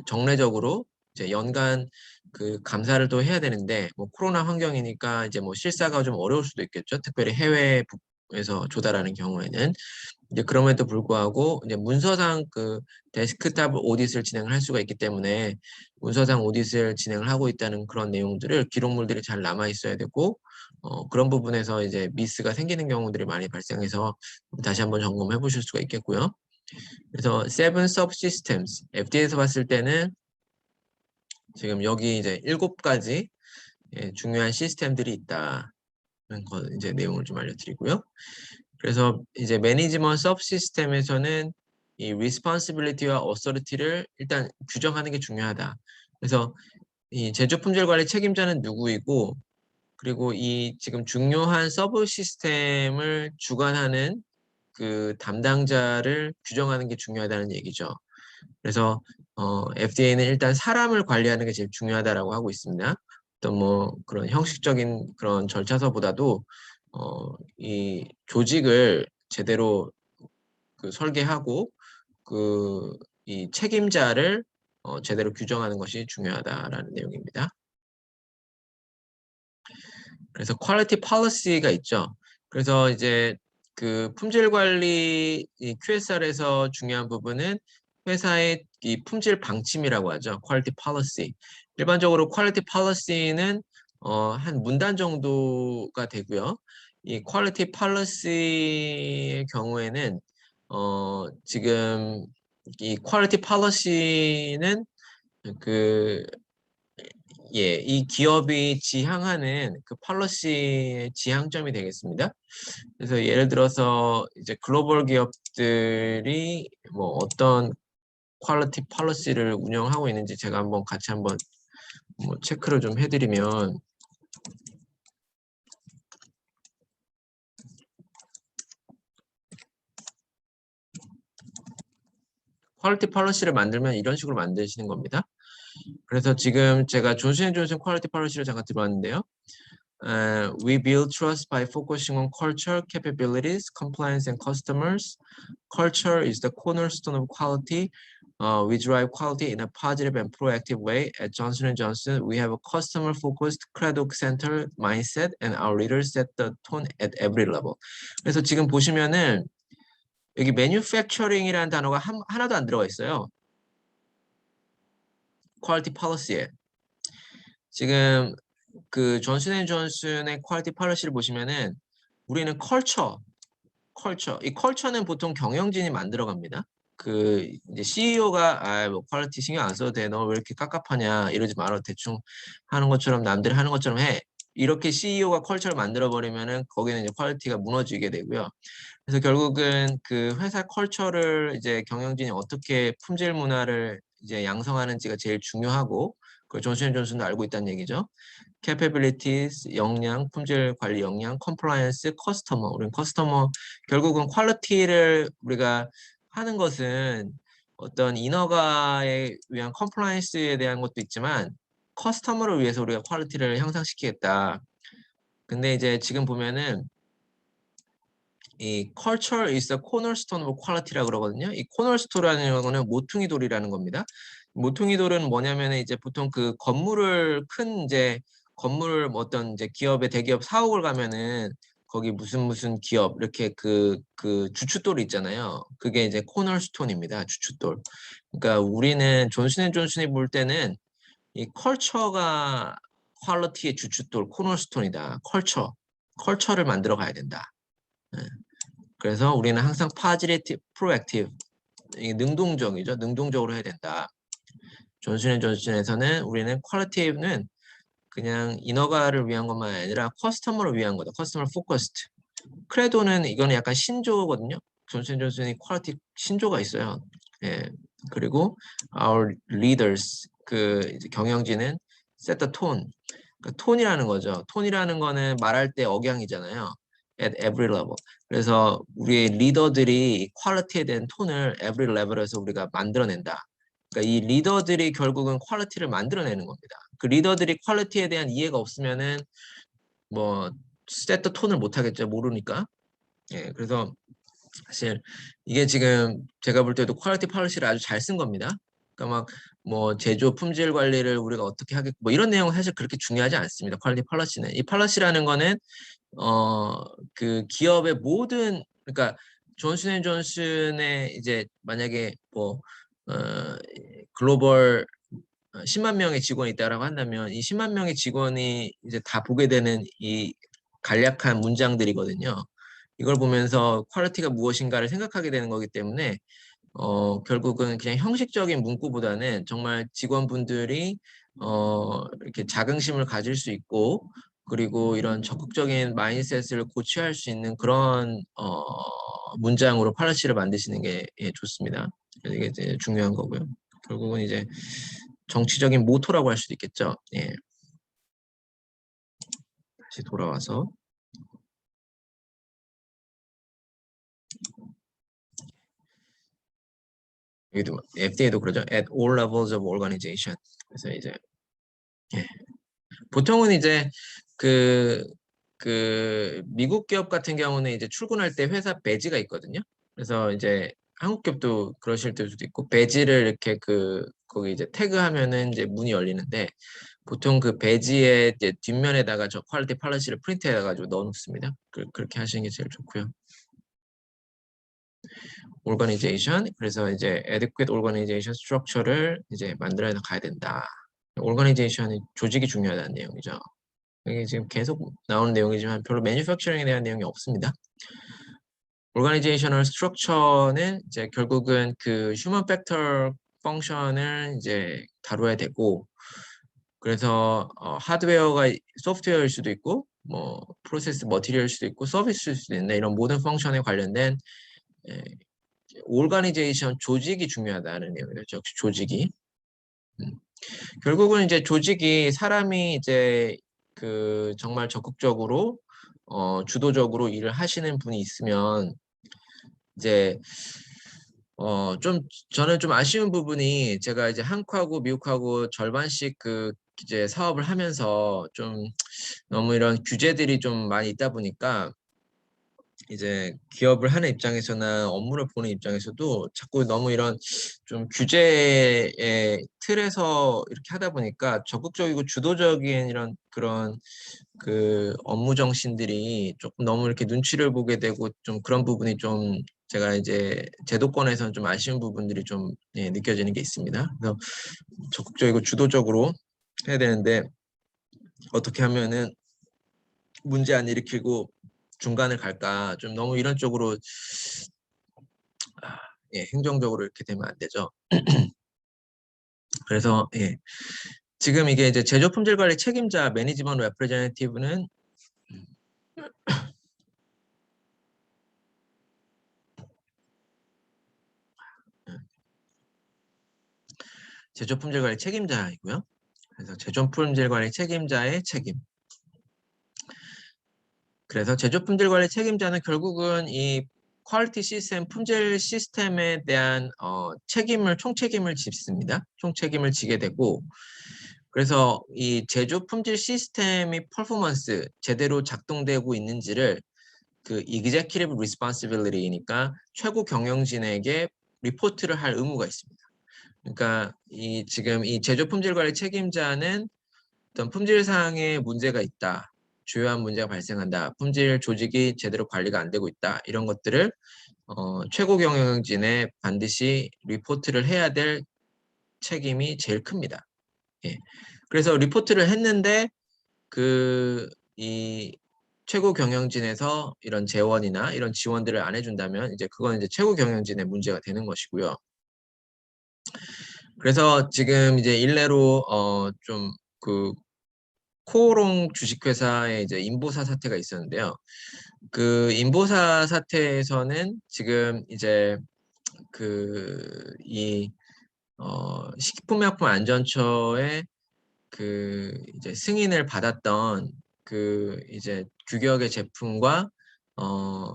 정례적으로 이제 연간 그 감사를 또 해야 되는데 뭐 코로나 환경이니까 이제 뭐 실사가 좀 어려울 수도 있겠죠. 특별히 해외에서 조달하는 경우에는 이제 그럼에도 불구하고 이제 문서상 그 데스크탑 오디트를 진행을 할 수가 있기 때문에 문서상 오디트를 진행을 하고 있다는 그런 내용들을 기록물들이 잘 남아 있어야 되고 그런 부분에서 이제 미스가 생기는 경우들이 많이 발생해서 다시 한번 점검해 보실 수가 있겠고요. 그래서 Seven Subsystems FDA에서 봤을 때는 지금 여기 이제 7가지 중요한 시스템들이 있다는 거 이제 내용을 좀 알려드리고요. 그래서 이제 매니지먼트 서브시스템에서는 이 responsibility와 authority를 일단 규정하는 게 중요하다. 그래서 이 제조 품질 관리 책임자는 누구이고 그리고 이 지금 중요한 서브 시스템을 주관하는 그 담당자를 규정하는 게 중요하다는 얘기죠. 그래서 FDA는 일단 사람을 관리하는 게 제일 중요하다라고 하고 있습니다. 어떤 뭐 그런 형식적인 그런 절차서보다도 이 조직을 제대로 그 설계하고 그 이 책임자를 제대로 규정하는 것이 중요하다라는 내용입니다. 그래서 퀄리티 policy가 있죠. 그래서 이제 그 품질 관리 이 QSR에서 중요한 부분은 회사의 이 품질 방침이라고 하죠. 퀄리티 policy. 일반적으로 퀄리티 policy는 한 문단 정도가 되고요. 이 퀄리티 policy의 경우에는 지금 이 퀄리티 policy는 그 예, 이 기업이 지향하는 그 policy의 지향점이 되겠습니다. 그래서 예를 들어서 이제 글로벌 기업들이 뭐 어떤 퀄리티 policy를 운영하고 있는지 제가 한번 같이 한번 뭐 체크를 좀 해드리면 퀄리티 policy를 만들면 이런 식으로 만드시는 겁니다. 그래서 지금 제가 존슨앤존슨 퀄리티 policy를 잠깐 들어왔는데요. We build trust by focusing on culture, capabilities, compliance, and customers. Culture is the cornerstone of quality. We drive quality in a positive and proactive way. At Johnson & Johnson, we have a customer-focused, credo-centered mindset, and our leaders set the tone at every level. 그래서 지금 보시면은 여기 manufacturing이라는 단어가 하나도 안 들어가 있어요. quality policy에. 지금 그 존슨앤존슨의 퀄리티 policy를 보시면은 우리는 컬처, 이 컬처는 보통 경영진이 만들어갑니다. 그 이제 CEO가 뭐 퀄리티 신경 안 써도 돼, 너 왜 이렇게 깝깝하냐 이러지 말아, 대충 하는 것처럼 남들이 하는 것처럼 해. 이렇게 CEO가 컬처를 만들어 버리면은 거기는 이제 퀄리티가 무너지게 되고요. 그래서 결국은 그 회사 컬처를 이제 경영진이 어떻게 품질 문화를 이제 양성하는지가 제일 중요하고, 그걸 존슨앤존슨도 알고 있다는 얘기죠. capabilities, 역량, 품질 관리 역량, compliance, customer. 우리는 customer, 결국은 퀄리티를 우리가 하는 것은 어떤 인허가에 위한 compliance에 대한 것도 있지만 커스터머를 위해서 우리가 퀄리티를 향상시키겠다. 근데 이제 지금 보면은 이 culture is the cornerstone of quality라고 그러거든요. 이 cornerstone라는 거는 모퉁이 돌이라는 겁니다. 모퉁이 돌은 뭐냐면 이제 보통 그 건물을 큰 이제 건물 어떤 이제 기업의 대기업 사옥을 가면은 거기 무슨 기업 이렇게 그 주춧돌이 있잖아요. 그게 이제 코너스톤입니다. 주춧돌. 그러니까 우리는 존슨앤존슨이 볼 때는 이 컬처가 퀄리티의 주춧돌 코너스톤이다. 컬처를 만들어 가야 된다. 그래서 우리는 항상 positive, proactive, 능동적이죠. 능동적으로 해야 된다. 존슨앤존슨에서는 우리는 퀄리티는 그냥 인허가를 위한 것만 아니라 커스터머를 위한 거다. 커스터머 포커스드. 크레도는 이거는 약간 신조거든요. 존슨앤존슨이 퀄리티 신조가 있어요. 예. 그리고 our leaders, 그 이제 경영진은 set the tone. 그러니까 톤이라는 거죠. 톤이라는 거는 말할 때 억양이잖아요. at every level. 그래서 우리의 리더들이 퀄리티에 대한 톤을 every level에서 우리가 만들어낸다. 그러니까 이 리더들이 결국은 퀄리티를 만들어내는 겁니다. 그 리더들이 퀄리티에 대한 이해가 없으면은 뭐 세트 톤을 못 하겠죠. 모르니까. 예, 그래서 사실 이게 지금 제가 볼 때도 퀄리티 policy를 아주 잘 쓴 겁니다. 그러니까 막 뭐 제조 품질 관리를 우리가 어떻게 하겠고 뭐 이런 내용은 사실 그렇게 중요하지 않습니다. 퀄리티 policy는. 이 policy라는 거는 그 기업의 모든, 그러니까 존슨앤존슨의 이제 만약에 뭐 글로벌 10만 명의 직원이 있다라고 한다면 이 10만 명의 직원이 이제 다 보게 되는 이 간략한 문장들이거든요. 이걸 보면서 퀄리티가 무엇인가를 생각하게 되는 거기 때문에 결국은 그냥 형식적인 문구보다는 정말 직원분들이 이렇게 자긍심을 가질 수 있고, 그리고 이런 적극적인 마인드셋을 고취할 수 있는 그런 문장으로 팔러시를 만드시는 게 좋습니다. 이게 이제 중요한 거고요. 결국은 이제 정치적인 모토라고 할 수도 있겠죠. 예. 다시 돌아와서 여기도 FDA도 그러죠. At all levels of organization. 그래서 이제 예. 보통은 이제 그 미국 기업 같은 경우는 이제 출근할 때 회사 배지가 있거든요. 그래서 이제 한국 기업도 그러실 때도 있고 배지를 이렇게 거기 이제 태그하면은 이제 문이 열리는데 보통 그 배지의 이제 뒷면에다가 저 퀄리티 팔러시를 프린트해가지고 넣어놓습니다. 그렇게 하시는 게 제일 좋고요. organization. 그래서 이제 adequate organization structure를 이제 만들어 가야 된다. organization이 조직이 중요하다는 내용이죠. 이게 지금 계속 나오는 내용이지만 별로 manufacturing에 대한 내용이 없습니다. organizational structure는 이제 결국은 그 human factor 펑션을 이제 다뤄야 되고, 그래서 하드웨어가 소프트웨어일 수도 있고, 뭐 프로세스 머티리얼일 수도 있고, 서비스일 수도 있는 이런 모든 펑션에 관련된 오르가니제이션 조직이 중요하다는 내용이죠. 조직이. 결국은 이제 조직이 사람이 이제 그 정말 적극적으로 주도적으로 일을 하시는 분이 있으면 이제 좀 저는 좀 아쉬운 부분이, 제가 이제 한국하고 미국하고 절반씩 그 이제 사업을 하면서 좀 너무 이런 규제들이 좀 많이 있다 보니까 이제 기업을 하는 입장에서나 업무를 보는 입장에서도 자꾸 너무 이런 좀 규제의 틀에서 이렇게 하다 보니까 적극적이고 주도적인 이런 그런 그 업무 정신들이 조금 너무 이렇게 눈치를 보게 되고, 좀 그런 부분이 좀 제가 이제 제도권에서는 좀 아쉬운 부분들이 좀 느껴지는 게 있습니다. 그래서 적극적이고 주도적으로 해야 되는데 어떻게 하면은 문제 안 일으키고 중간을 갈까, 좀 너무 이런 쪽으로 행정적으로 이렇게 되면 안 되죠. 그래서 지금 이게 이제 제조 품질 관리 책임자 매니지먼트 레프레젠테이티브는 제조 품질 관리 책임자이고요. 그래서 제조 품질 관리 책임자의 책임. 그래서 제조 품질 관리 책임자는 결국은 이 퀄리티 시스템, 품질 시스템에 대한 총책임을 짓습니다. 총책임을 지게 되고, 그래서 이 제조 품질 시스템이 퍼포먼스 제대로 작동되고 있는지를 그 executive responsibility니까 최고 경영진에게 리포트를 할 의무가 있습니다. 그러니까 이 지금 이 제조 품질 관리 책임자는 어떤 품질상의 문제가 있다, 주요한 문제가 발생한다, 품질 조직이 제대로 관리가 안 되고 있다, 이런 것들을 최고 경영진에 반드시 리포트를 해야 될 책임이 제일 큽니다. 그래서 리포트를 했는데 이 최고 경영진에서 이런 재원이나 이런 지원들을 안 해준다면 이제 그건 이제 최고 경영진의 문제가 되는 것이고요. 그래서 지금 이제 일례로 좀 그 코오롱 주식회사의 이제 인보사 사태가 있었는데요. 그 인보사 사태에서는 지금 이제 이 식품의약품안전처의 그 이제 승인을 받았던 그 이제 규격의 제품과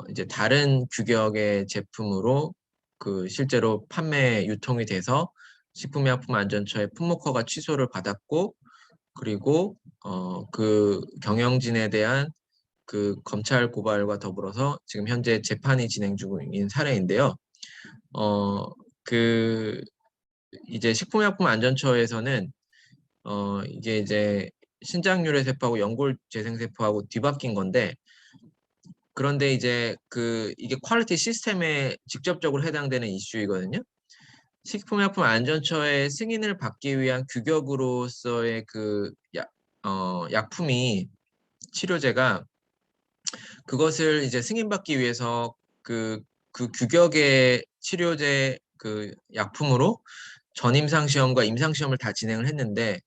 이제 다른 규격의 제품으로 그 실제로 판매 유통이 돼서 식품의약품안전처의 품목허가 취소를 받았고, 그리고 그 경영진에 대한 그 검찰 고발과 더불어서 지금 현재 재판이 진행 중인 사례인데요. 그 이제 식품의약품안전처에서는 이게 이제 신장유래세포하고 연골재생세포하고 뒤바뀐 건데, 그런데 이제 이게 퀄리티 시스템에 직접적으로 해당되는 이슈이거든요. 식품의약품안전처의 승인을 받기 위한 규격으로서의 약품이, 치료제가, 그것을 이제 승인받기 위해서 그 규격의 치료제 그 약품으로 전임상 시험과 임상 시험을 다 진행을 했는데,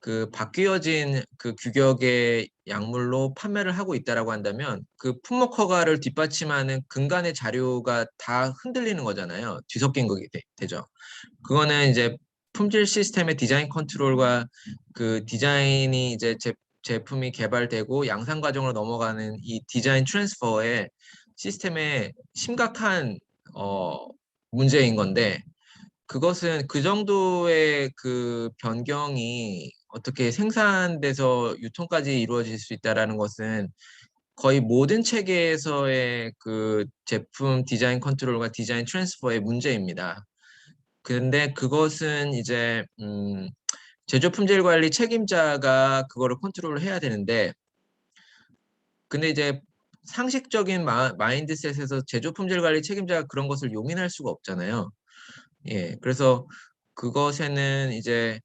그 바뀌어진 그 규격의 약물로 판매를 하고 있다라고 한다면 그 품목 허가를 뒷받침하는 근간의 자료가 다 흔들리는 거잖아요. 뒤섞인 거게 되죠. 그거는 이제 품질 시스템의 디자인 컨트롤과 그 디자인이 이제 제품이 개발되고 양산 과정으로 넘어가는 이 디자인 트랜스퍼의 시스템의 심각한 문제인 건데, 그것은 그 정도의 그 변경이 어떻게 생산돼서 유통까지 이루어질 수 있다라는 것은 거의 모든 체계에서의 그 제품 디자인 컨트롤과 디자인 트랜스퍼의 문제입니다. 그런데 그것은 이제 제조 품질 관리 책임자가 그거를 컨트롤을 해야 되는데, 근데 이제 상식적인 마인드셋에서 제조 품질 관리 책임자가 그런 것을 용인할 수가 없잖아요. 예, 그래서 그것에는 이제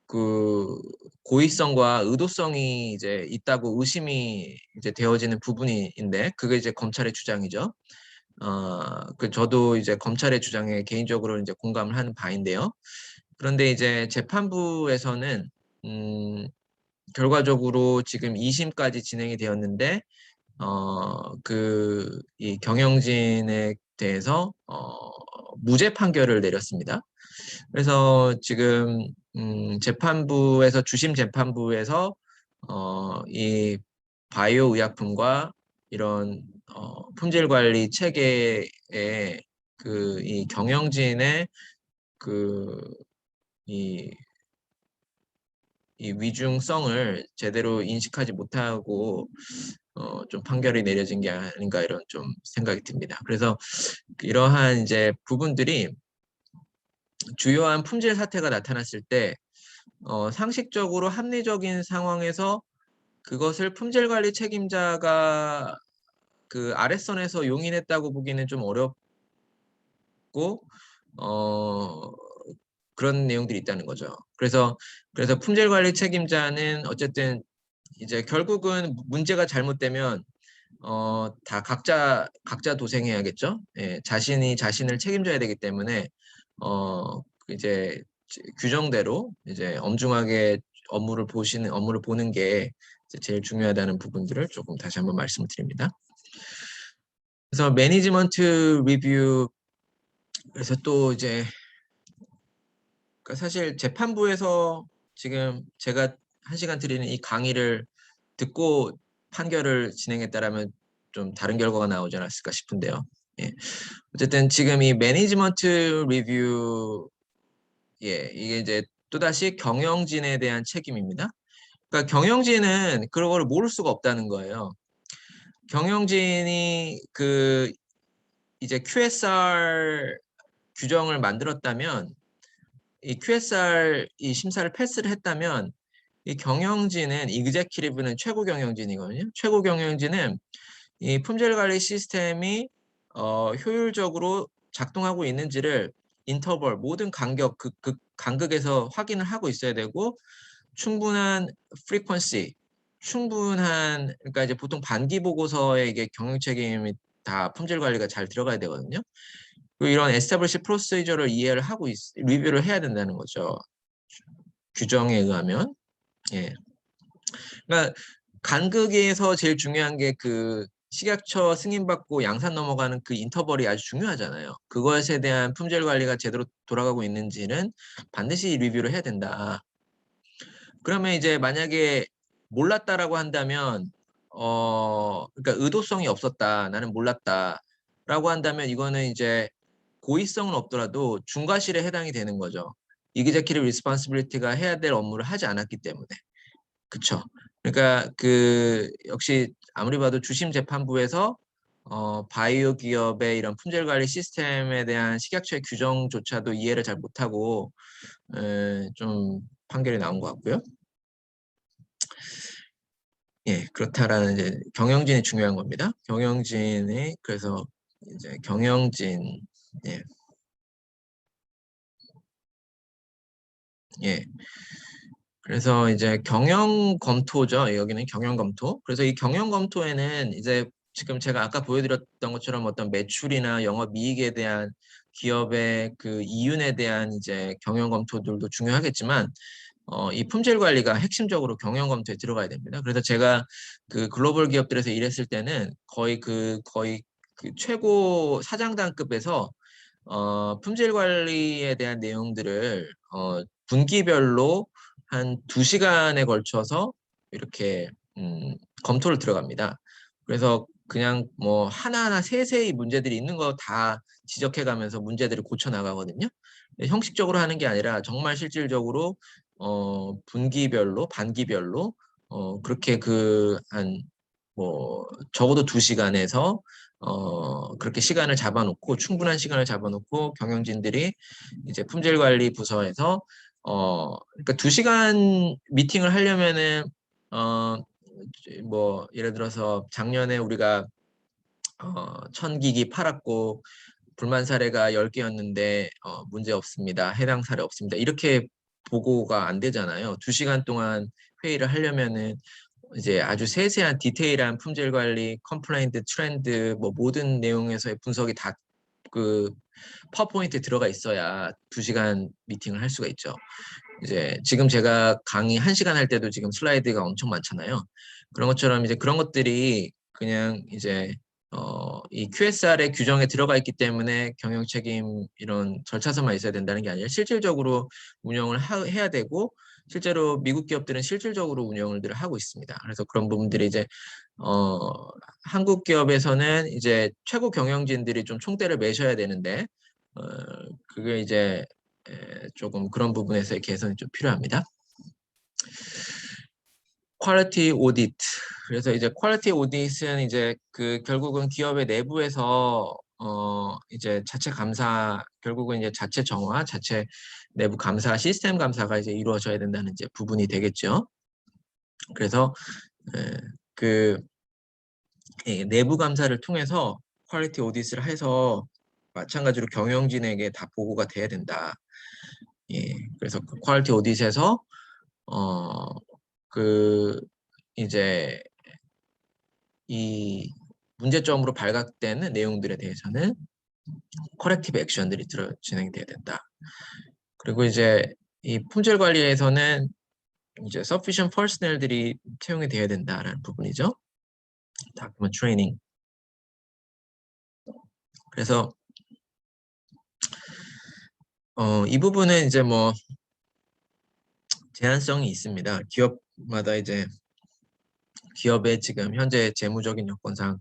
그 고의성과 의도성이 이제 있다고 의심이 이제 되어지는 부분인데 그게 이제 검찰의 주장이죠. 그 저도 이제 검찰의 주장에 개인적으로 이제 공감을 하는 바인데요. 그런데 이제 재판부에서는 결과적으로 지금 2심까지 진행이 되었는데 이 경영진에 대해서 무죄 판결을 내렸습니다. 그래서 지금 재판부에서 주심 재판부에서 이 바이오 의약품과 이런 품질 관리 체계의 이 경영진의 그이 이 위중성을 제대로 인식하지 못하고 좀 판결이 내려진 게 아닌가 이런 좀 생각이 듭니다. 그래서 이러한 이제 부분들이 주요한 품질 사태가 나타났을 때 상식적으로 합리적인 상황에서 그것을 품질 관리 책임자가 그 아랫선에서 용인했다고 보기는 좀 어렵고 그런 내용들이 있다는 거죠. 그래서 품질 관리 책임자는 어쨌든 이제 결국은 문제가 잘못되면 다 각자 도생해야겠죠. 예, 자신이 자신을 책임져야 되기 때문에 이제 규정대로 이제 엄중하게 업무를 보는 게 제일 중요하다는 부분들을 조금 다시 한번 말씀을 드립니다. 그래서 매니지먼트 리뷰 그래서 또 이제 그러니까 사실 재판부에서 지금 제가 1시간 드리는 이 강의를 듣고 판결을 진행했다라면 좀 다른 결과가 나오지 않았을까 싶은데요. 예. 어쨌든 지금 이 매니지먼트 리뷰 이게 이제 또다시 경영진에 대한 책임입니다. 그러니까 경영진은 그런 걸 모를 수가 없다는 거예요. 경영진이 이제 QSR 규정을 만들었다면 이 QSR 이 심사를 패스를 했다면 이 경영진은 이그제큐티브는 최고 경영진이거든요. 최고 경영진은 이 품질 관리 시스템이 효율적으로 작동하고 있는지를 인터벌 모든 간극에서 확인을 하고 있어야 되고 충분한 frequency 충분한 그러니까 이제 보통 반기 보고서에 이게 경영 책임이 다 품질 관리가 잘 들어가야 되거든요. 이런 established procedure를 이해를 하고 리뷰를 해야 된다는 거죠. 규정에 의하면. 예. 그러니까 간극에서 제일 중요한 게 식약처 승인받고 양산 넘어가는 그 인터벌이 아주 중요하잖아요. 그것에 대한 품질 관리가 제대로 돌아가고 있는지는 반드시 리뷰를 해야 된다. 그러면 이제 만약에 몰랐다라고 한다면 그러니까 의도성이 없었다. 나는 몰랐다라고 한다면 이거는 이제 고의성은 없더라도 중과실에 해당이 되는 거죠. 이그제큐티브 리스폰시빌리티가 해야 될 업무를 하지 않았기 때문에. 그쵸. 그러니까 역시 아무리 봐도 주심 재판부에서 바이오 기업의 이런 품질 관리 시스템에 대한 식약처의 규정조차도 이해를 잘 못하고 좀 판결이 나온 것 같고요. 예, 그렇다라는 이제 경영진이 중요한 겁니다. 경영진이 그래서 이제 경영진 예. 예. 그래서 이제 경영 검토죠. 여기는 경영 검토. 그래서 이 경영 검토에는 이제 지금 제가 아까 보여드렸던 것처럼 어떤 매출이나 영업이익에 대한 기업의 이윤에 대한 이제 경영 검토들도 중요하겠지만 이 품질 관리가 핵심적으로 경영 검토에 들어가야 됩니다. 그래서 제가 글로벌 기업들에서 일했을 때는 거의 최고 사장단급에서 품질 관리에 대한 내용들을 분기별로 한 2시간에 걸쳐서 이렇게 검토를 들어갑니다. 그래서 그냥 뭐 하나하나 세세히 문제들이 있는 거 다 지적해가면서 문제들을 고쳐 나가거든요. 형식적으로 하는 게 아니라 정말 실질적으로 분기별로 반기별로 그렇게 한 뭐 적어도 2시간에서 그렇게 시간을 잡아놓고 충분한 시간을 잡아놓고 경영진들이 이제 품질관리 부서에서 그러니까 2시간 미팅을 하려면은 뭐 예를 들어서 작년에 우리가 1000기기 팔았고 불만 사례가 10개였는데 문제 없습니다. 해당 사례 없습니다. 이렇게 보고가 안 되잖아요. 2시간 동안 회의를 하려면은 이제 아주 세세한 디테일한 품질 관리, 컴플레인트, 트렌드 뭐 모든 내용에서의 분석이 다 그 파워포인트에 들어가 있어야 2시간 미팅을 할 수가 있죠. 이제 지금 제가 강의 1시간 할 때도 지금 슬라이드가 엄청 많잖아요. 그런 것처럼 이제 그런 것들이 그냥 이제 이 QSR의 규정에 들어가 있기 때문에 경영 책임 이런 절차서만 있어야 된다는 게 아니라 실질적으로 운영을 해야 되고 실제로 미국 기업들은 실질적으로 운영을 하고 있습니다. 그래서 그런 부분들이 이제 한국 기업에서는 이제 최고 경영진들이 좀 총대를 매셔야 되는데 그게 이제 조금 그런 부분에서의 개선이 좀 필요합니다. 퀄리티 오디트. 그래서 이제 퀄리티 오디트는 이제 그 결국은 기업의 내부에서 이제 자체 감사, 결국은 이제 자체 정화, 자체 내부 감사, 시스템 감사가 이제 이루어져야 된다는 이제 부분이 되겠죠. 그래서 그 내부 감사를 통해서 퀄리티 오디트를 해서 마찬가지로 경영진에게 다 보고가 돼야 된다. 예, 그래서 그 퀄리티 오디트에서 그 이제 이 문제점으로 발각되는 내용들에 대해서는 커렉티브 액션들이 진행돼야 된다. 그리고 이제 이 품질 관리에서는 이제 sufficient personnel들이 채용이 돼야 된다라는 부분이죠. document training. 그래서 이 부분은 이제 뭐 제한성이 있습니다. 기업마다 이제 기업의 지금 현재 재무적인 여건상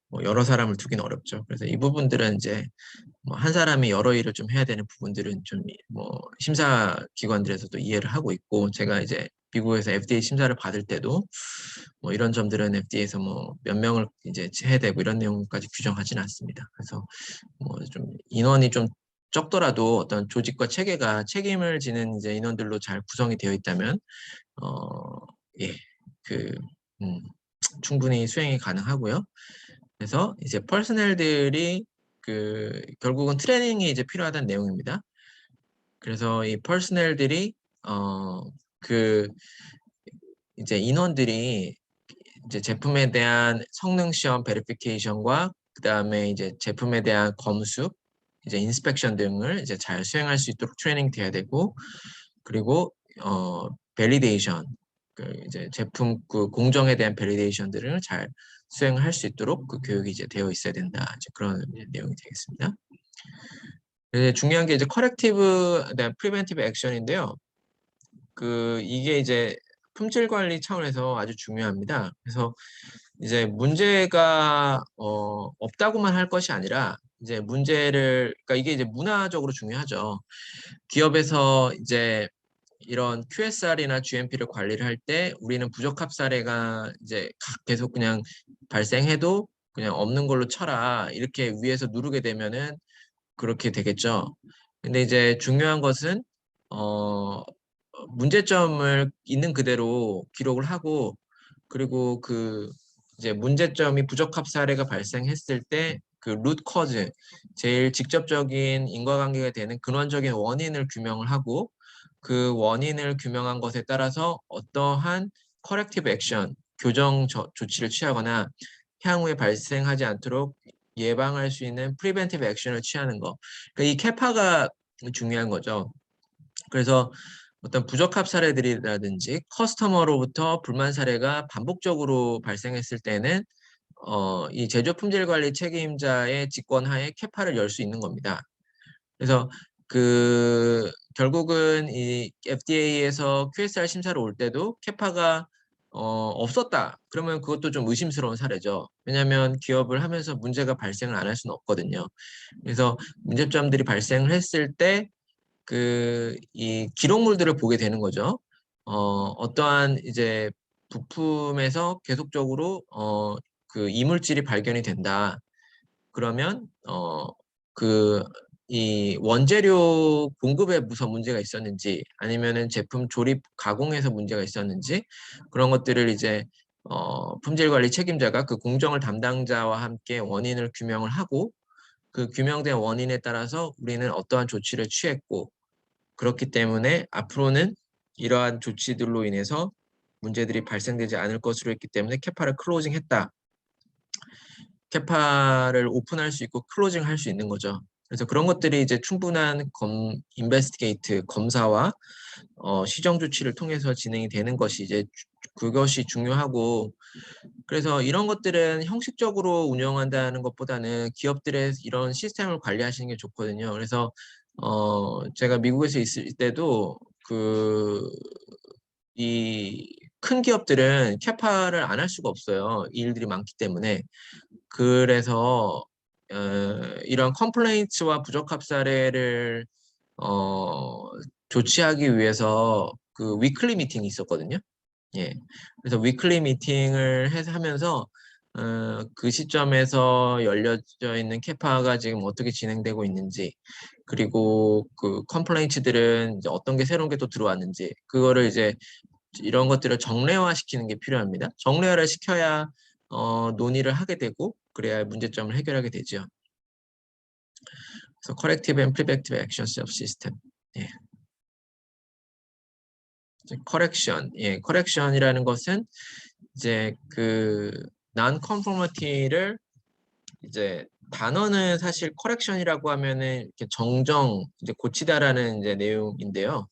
뭐 여러 사람을 두기는 어렵죠. 그래서 이 부분들은 이제 뭐 한 사람이 여러 일을 좀 해야 되는 부분들은 좀 뭐 심사 기관들에서도 이해를 하고 있고 제가 이제 미국에서 FDA 심사를 받을 때도 뭐 이런 점들은 FDA에서 뭐 몇 명을 이제 해야 되고 이런 내용까지 규정하지는 않습니다. 그래서 뭐 좀 인원이 좀 적더라도 어떤 조직과 체계가 책임을 지는 이제 인원들로 잘 구성이 되어 있다면 예, 그 충분히 수행이 가능하고요. 그래서 이제 퍼스널들이 그 결국은 트레이닝이 이제 필요하다는 내용입니다. 그래서 이 퍼스널들이 그 이제 인원들이 이제 제품에 대한 성능 시험 베리피케이션과 그 다음에 이제 제품에 대한 검수, 이제 인스펙션 등을 이제 잘 수행할 수 있도록 트레이닝 돼야 되고 그리고 밸리데이션, 그 이제 제품 그 공정에 대한 밸리데이션들을 잘 수행할 수 있도록 그 교육이 이제 되어 있어야 된다. 이제 그런 내용이 되겠습니다. 중요한 게 이제 커렉티브, 그다음 프리벤티브 액션인데요. 그 이게 이제 품질 관리 차원에서 아주 중요합니다. 그래서 이제 문제가 없다고만 할 것이 아니라 이제 문제를 그러니까 이게 이제 문화적으로 중요하죠. 기업에서 이제 이런 QSR이나 GMP를 관리를 할 때 우리는 부적합 사례가 이제 계속 그냥 발생해도 그냥 없는 걸로 쳐라 이렇게 위에서 누르게 되면은 그렇게 되겠죠. 근데 이제 중요한 것은 문제점을 있는 그대로 기록을 하고 그리고 그 이제 문제점이 부적합 사례가 발생했을 때 그 루트 커즈 제일 직접적인 인과관계가 되는 근원적인 원인을 규명을 하고 그 원인을 규명한 것에 따라서 어떠한 커렉티브 액션 교정 조치를 취하거나 향후에 발생하지 않도록 예방할 수 있는 프리벤티브 액션을 취하는 거. 그러니까 이 캐파가 중요한 거죠. 그래서 어떤 부적합 사례들이라든지 커스터머로부터 불만 사례가 반복적으로 발생했을 때는 이 제조 품질 관리 책임자의 직권하에 캐파를 열 수 있는 겁니다. 그래서 그 결국은 이 FDA에서 QSR 심사를 올 때도 캐파가 없었다. 그러면 그것도 좀 의심스러운 사례죠. 왜냐하면 기업을 하면서 문제가 발생을 안 할 수는 없거든요. 그래서 문제점들이 발생을 했을 때 그 이 기록물들을 보게 되는 거죠. 어떠한 이제 부품에서 계속적으로 그 이물질이 발견이 된다. 그러면 그 이 원재료 공급에 무슨 문제가 있었는지 아니면은 제품 조립 가공에서 문제가 있었는지 그런 것들을 이제 품질 관리 책임자가 그 공정을 담당자와 함께 원인을 규명을 하고 그 규명된 원인에 따라서 우리는 어떠한 조치를 취했고 그렇기 때문에 앞으로는 이러한 조치들로 인해서 문제들이 발생되지 않을 것으로 했기 때문에 캐파를 클로징했다. 캐파를 오픈할 수 있고 클로징 할 수 있는 거죠. 그래서 그런 것들이 이제 충분한 인베스티게이트 검사와 시정 조치를 통해서 진행이 되는 것이 이제 그것이 중요하고 그래서 이런 것들은 형식적으로 운영한다는 것보다는 기업들의 이런 시스템을 관리하시는 게 좋거든요. 그래서 제가 미국에서 있을 때도 이 큰 기업들은 캐파를 안 할 수가 없어요. 일들이 많기 때문에. 그래서 이런 컴플레인츠와 부적합 사례를 조치하기 위해서 그 위클리 미팅이 있었거든요. 예. 그래서 위클리 미팅을 하면서 그 시점에서 열려져 있는 캐파가 지금 어떻게 진행되고 있는지 그리고 그 컴플레인츠들은 이제 어떤 게 새로운 게 또 들어왔는지 그거를 이제 이런 것들을 정례화 시키는 게 필요합니다. 정례화를 시켜야 논의를 하게 되고 그래야 문제점을 해결하게 되죠. 그래서 corrective and preventive actions of system. 예. correction. 예, correction이라는 것은 이제 그 non-conformity를 이제 단어는 사실 correction이라고 하면은 이렇게 정정, 이제 고치다라는 이제 내용인데요.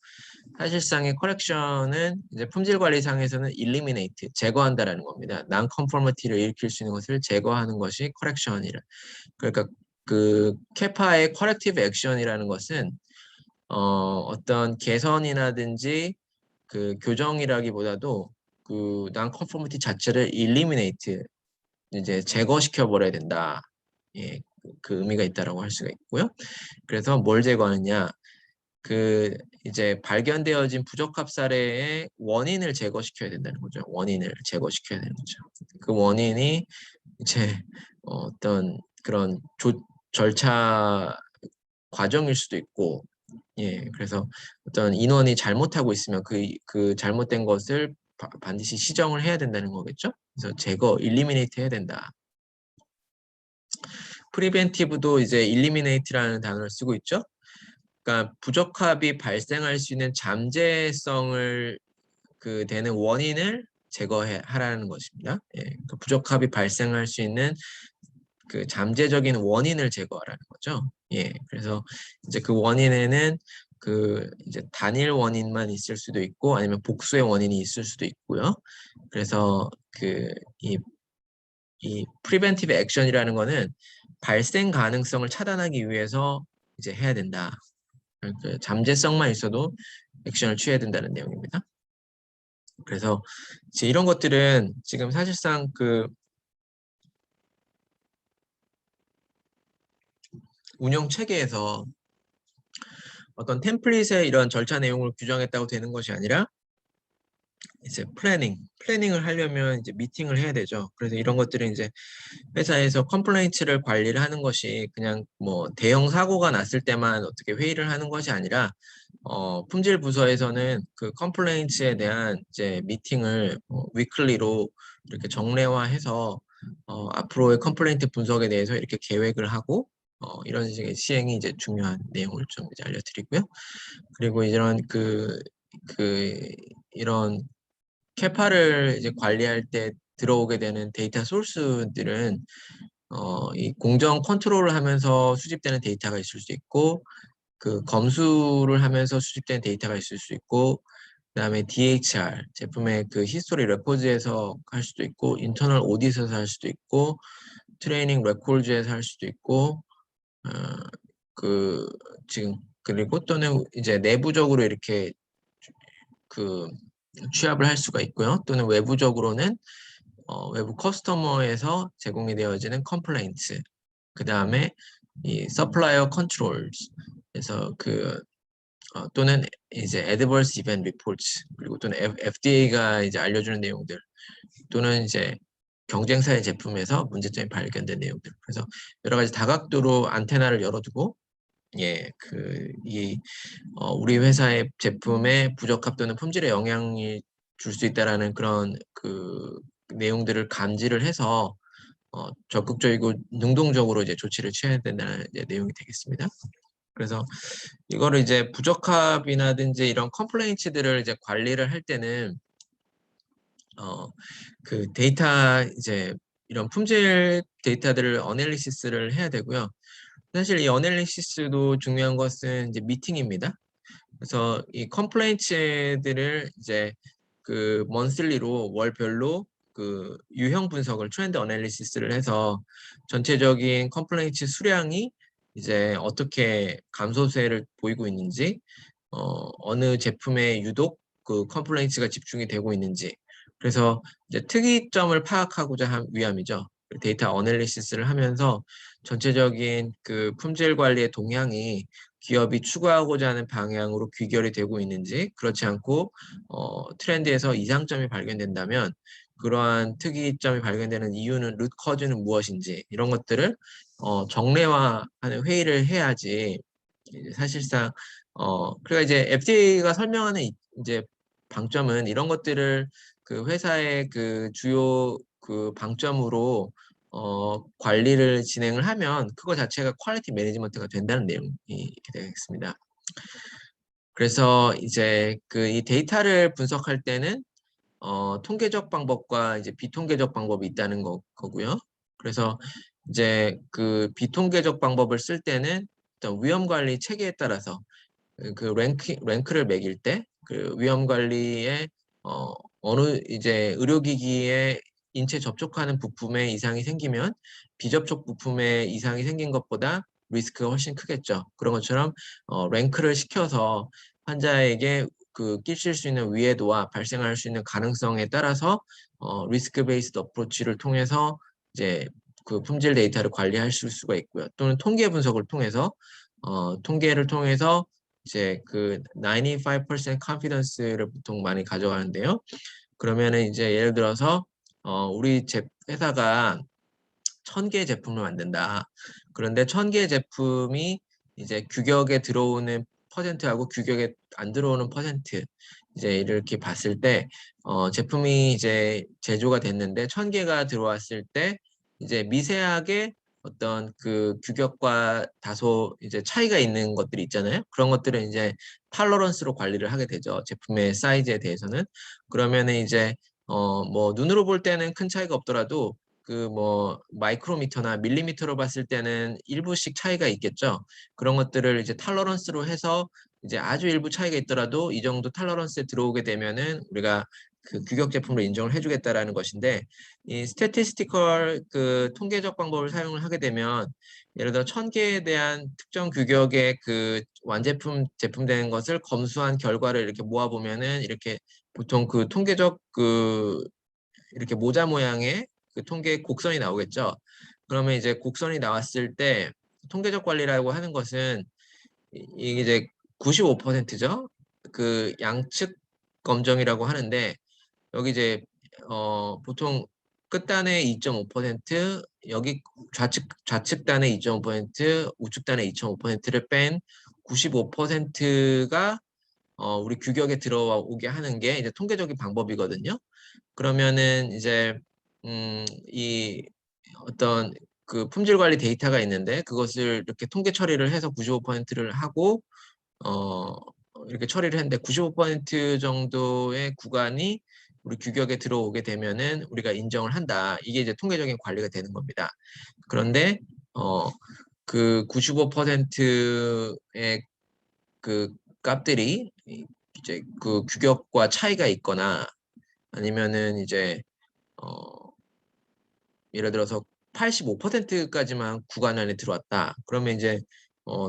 사실상의 correction은 이제 품질 관리상에서는 eliminate, 제거한다라는 겁니다. non-conformity를 일으킬 수 있는 것을 제거하는 것이 correction이라. 그러니까 그 캐파의 corrective action이라는 것은 어떤 개선이라든지 그 교정이라기보다도 그 non-conformity 자체를 eliminate, 이제 제거시켜 버려야 된다. 예, 그 의미가 있다라고 할 수가 있고요. 그래서 뭘 제거하느냐? 그 이제 발견되어진 부적합 사례의 원인을 제거시켜야 된다는 거죠. 원인을 제거시켜야 되는 거죠. 그 원인이 이제 어떤 그런 절차 과정일 수도 있고, 예, 그래서 어떤 인원이 잘못하고 있으면 그 잘못된 것을 반드시 시정을 해야 된다는 거겠죠. 그래서 제거, 일리미네이트 해야 된다. 프리벤티브도 이제 일리미네이트라는 단어를 쓰고 있죠. 그러니까 부적합이 발생할 수 있는 잠재성을 그 되는 원인을 제거하라는 것입니다. 예, 그 부적합이 발생할 수 있는 그 잠재적인 원인을 제거하라는 거죠. 예, 그래서 이제 그 원인에는 그 이제 단일 원인만 있을 수도 있고 아니면 복수의 원인이 있을 수도 있고요. 그래서 이 프리벤티브 액션이라는 거는 발생 가능성을 차단하기 위해서 이제 해야 된다. 그 잠재성만 있어도 액션을 취해야 된다는 내용입니다. 그래서 이제 이런 것들은 지금 사실상 그 운영 체계에서 어떤 템플릿의 이런 절차 내용을 규정했다고 되는 것이 아니라 이제 플래닝을 하려면 이제 미팅을 해야 되죠. 그래서 이런 것들은 이제 회사에서 컴플레인츠를 관리를 하는 것이 그냥 뭐 대형 사고가 났을 때만 어떻게 회의를 하는 것이 아니라 품질 부서에서는 그 컴플레인츠에 대한 이제 미팅을 위클리로 이렇게 정례화해서 앞으로의 컴플레인트 분석에 대해서 이렇게 계획을 하고 이런 식의 시행이 이제 중요한 내용을 좀 이제 알려드리고요. 그리고 이런 이런 캐파를 이제 관리할 때 들어오게 되는 데이터 소스들은 이 공정 컨트롤을 하면서 수집되는 데이터가 있을 수 있고 그 검수를 하면서 수집되는 데이터가 있을 수 있고 그다음에 DHR 제품의 그 히스토리 레코드에서 할 수도 있고 인터널 오디트에서 할 수도 있고 트레이닝 레코드에서 할 수도 있고 어, 그 지금 그리고 또는 이제 내부적으로 이렇게 그 취합을 할 수가 있고요. 또는 외부적으로는 외부 커스터머에서 제공이 되어지는 컴플레인트, 그 다음에 이 서플라이어 컨트롤스, 그래서 또는 이제 adverse event reports, 그리고 또는 FDA가 이제 알려주는 내용들, 또는 이제 경쟁사의 제품에서 문제점이 발견된 내용들. 그래서 여러 가지 다각도로 안테나를 열어두고 예, 우리 회사의 제품에 부적합 또는 품질에 영향이 줄 수 있다라는 그런 내용들을 감지를 해서 적극적이고 능동적으로 이제 조치를 취해야 된다는 이제 내용이 되겠습니다. 그래서 이거를 이제 부적합이라든지 이런 컴플레인츠들을 이제 관리를 할 때는 그 데이터 이제 이런 품질 데이터들을 어널리시스를 해야 되고요. 사실 이 어널리시스도 중요한 것은 이제 미팅입니다. 그래서 이 컴플레인츠들을 이제 그 먼슬리로 월별로 그 유형 분석을 트렌드 어널리시스를 해서 전체적인 컴플레인츠 수량이 이제 어떻게 감소세를 보이고 있는지 어느 제품에 유독 그 컴플레인츠가 집중이 되고 있는지 그래서 이제 특이점을 파악하고자 한 위함이죠. 데이터 어널리시스를 하면서 전체적인 그 품질 관리의 동향이 기업이 추구하고자 하는 방향으로 귀결이 되고 있는지 그렇지 않고 트렌드에서 이상점이 발견된다면 그러한 특이점이 발견되는 이유는 루트 커즈는 무엇인지 이런 것들을 정례화하는 회의를 해야지 사실상 그러니까 이제 FDA가 설명하는 이제 방점은 이런 것들을 그 회사의 그 주요 그 방점으로 관리를 진행을 하면 그거 자체가 퀄리티 매니지먼트가 된다는 내용이 이렇게 되겠습니다. 그래서 이제 그 이 데이터를 분석할 때는 통계적 방법과 이제 비통계적 방법이 있다는 거고요. 그래서 이제 그 비통계적 방법을 쓸 때는 일단 위험 관리 체계에 따라서 그 랭크를 매길 때 그 위험 관리에 어느 이제 의료기기에 인체 접촉하는 부품에 이상이 생기면 비접촉 부품에 이상이 생긴 것보다 리스크가 훨씬 크겠죠. 그런 것처럼 랭크를 시켜서 환자에게 그 끼칠 수 있는 위해도와 발생할 수 있는 가능성에 따라서 리스크 베이스드 어프로치를 통해서 이제 그 품질 데이터를 관리할 수가 있고요. 또는 통계 분석을 통해서 통계를 통해서 이제 그 95% confidence를 보통 많이 가져가는데요. 그러면은 이제 예를 들어서 우리 회사가 1000개 제품을 만든다. 그런데 1000개 제품이 이제 규격에 들어오는 퍼센트하고 규격에 안 들어오는 퍼센트 이제 이렇게 봤을 때 제품이 이제 제조가 됐는데 1000개가 들어왔을 때 이제 미세하게 어떤 그 규격과 다소 이제 차이가 있는 것들이 있잖아요. 그런 것들은 이제 탈러런스로 관리를 하게 되죠. 제품의 사이즈에 대해서는. 그러면은 이제 뭐 눈으로 볼 때는 큰 차이가 없더라도 그 뭐 마이크로미터나 밀리미터로 봤을 때는 일부씩 차이가 있겠죠. 그런 것들을 이제 탈러런스로 해서 이제 아주 일부 차이가 있더라도 이 정도 탈러런스에 들어오게 되면은 우리가 그 규격 제품으로 인정을 해주겠다라는 것인데 이 스태티스티컬 그 통계적 방법을 사용을 하게 되면 예를 들어 1000개에 대한 특정 규격의 그 완제품 제품되는 것을 검수한 결과를 이렇게 모아 보면은 이렇게 보통 그 통계적 그 이렇게 모자 모양의 그 통계 곡선이 나오겠죠. 그러면 이제 곡선이 나왔을 때 통계적 관리라고 하는 것은 이게 이제 95%죠. 그 양측 검정이라고 하는데 여기 이제 보통 끝단의 2.5% 여기 좌측단의 2.5% 우측단의 2.5%를 뺀 95%가 우리 규격에 들어오게 하는 게 이제 통계적인 방법이거든요. 그러면은 이제 이 어떤 그 품질 관리 데이터가 있는데 그것을 이렇게 통계 처리를 해서 95%를 하고 어 이렇게 처리를 했는데 95% 정도의 구간이 우리 규격에 들어오게 되면은 우리가 인정을 한다. 이게 이제 통계적인 관리가 되는 겁니다. 그런데 그 95%의 그 값들이 이제 그 규격과 차이가 있거나 아니면은 이제 예를 들어서 85%까지만 구간 안에 들어왔다. 그러면 이제